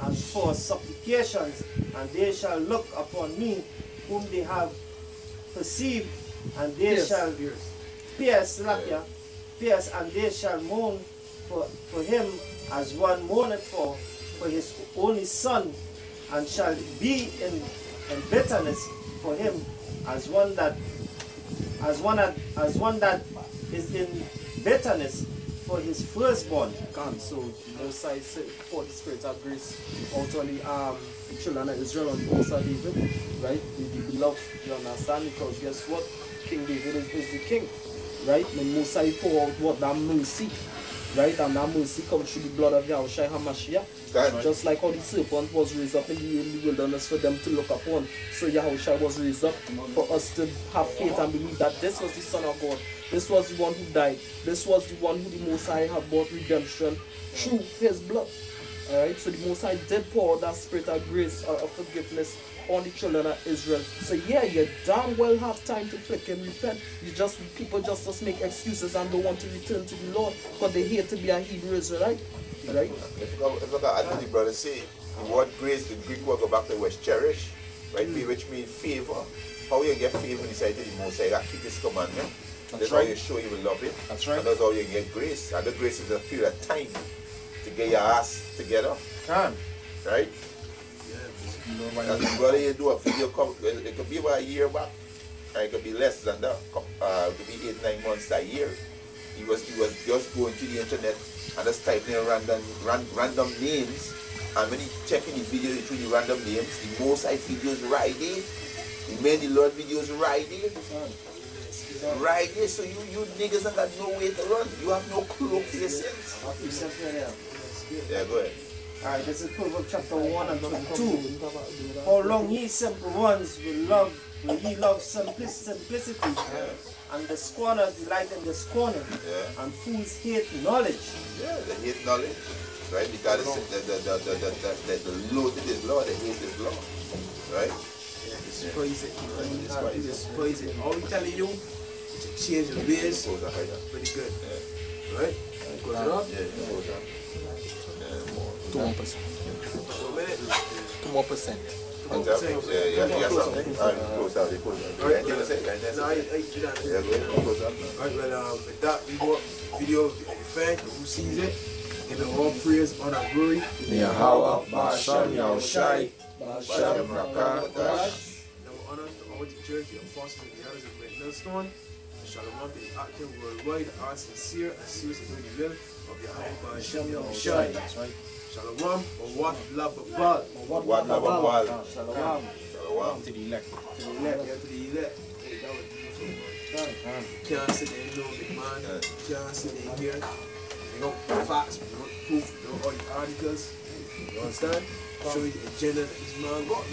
and for supplications, and they shall look upon me whom they have perceived, and they shall pierce, and they shall mourn for him as one mourneth for his only son, and shall be in bitterness for him as one that is in bitterness for his firstborn. So Mosai pour the spirit of grace out on the children of Israel on the house of David, right? The beloved, you understand? Because guess what? King David is the king, right? When Mosai pour out what? That mercy, right? And that mercy comes through the blood of Yahushua HaMashiach. Right. Just like how the serpent was raised up in the wilderness for them to look upon, so Yahushua was raised up for us to have faith and believe that this was the Son of God. This was the one who died. This was the one who the Most High had brought redemption through his blood. Alright, so the Most High did pour out that spirit of grace or of forgiveness on the children of Israel. So yeah, you damn well have time to flick and repent. People just make excuses and don't want to return to the Lord, but they hate to be a Hebrew Israelite. Right? If I add to the brother say, the word grace, the Greek word go back to was cherish, right? Which means favor. How you get favor in the sight of the Most High? You keep his commandment. That's how you show you will love it. That's right. And that's how you get grace. And the grace is a period of time to get your ass together. Right? As the brother you do a video, it could be about a year back, and it could be less than that. It could be 8-9 months a year. He was just going to the internet and just typing in random names, and when he checking his videos through the random names, the Most High videos right there, the Many Lord videos right there, so you niggas ain't got no way to run. You have no clue for yourselves. Yeah, go ahead. Alright, this is Proverbs chapter 1 and 22. How long ye simple ones will ye love simplicity, and the scorners delight in the scorning, and fools hate knowledge. Yeah, they hate knowledge, right? Because the load it is law, they hate this law, right? It's crazy. It's crazy. All we telling you is to change your ways. Pretty good. Right? Goes it up? Yeah, it goes up. 2 more percent. Yeah, something. Close out. Alright, you want to say? No, I do that. Yeah, go ahead. Close out. Alright, well, with that, we go video effect, who sees it, give it all praise, honor, glory. Yahweh, Basham, Yahushai, Basham, Rakah, Now, honor to all the church, the apostles, and the others of Great Millstone. Shalom to the active worldwide, the art sincere, and serious to do the will of Yahweh, Basham, Yahushai. That's right. Shalom, or what love of God. What love of God. Shalom. Shalom. to the elect. To the elect, yeah, to the elect. Hey, that was beautiful. Can't sit there and know big man. Can't sit there and hear. They don't facts, we don't proof, we don't all the articles. You understand? Show you the agenda that this man got.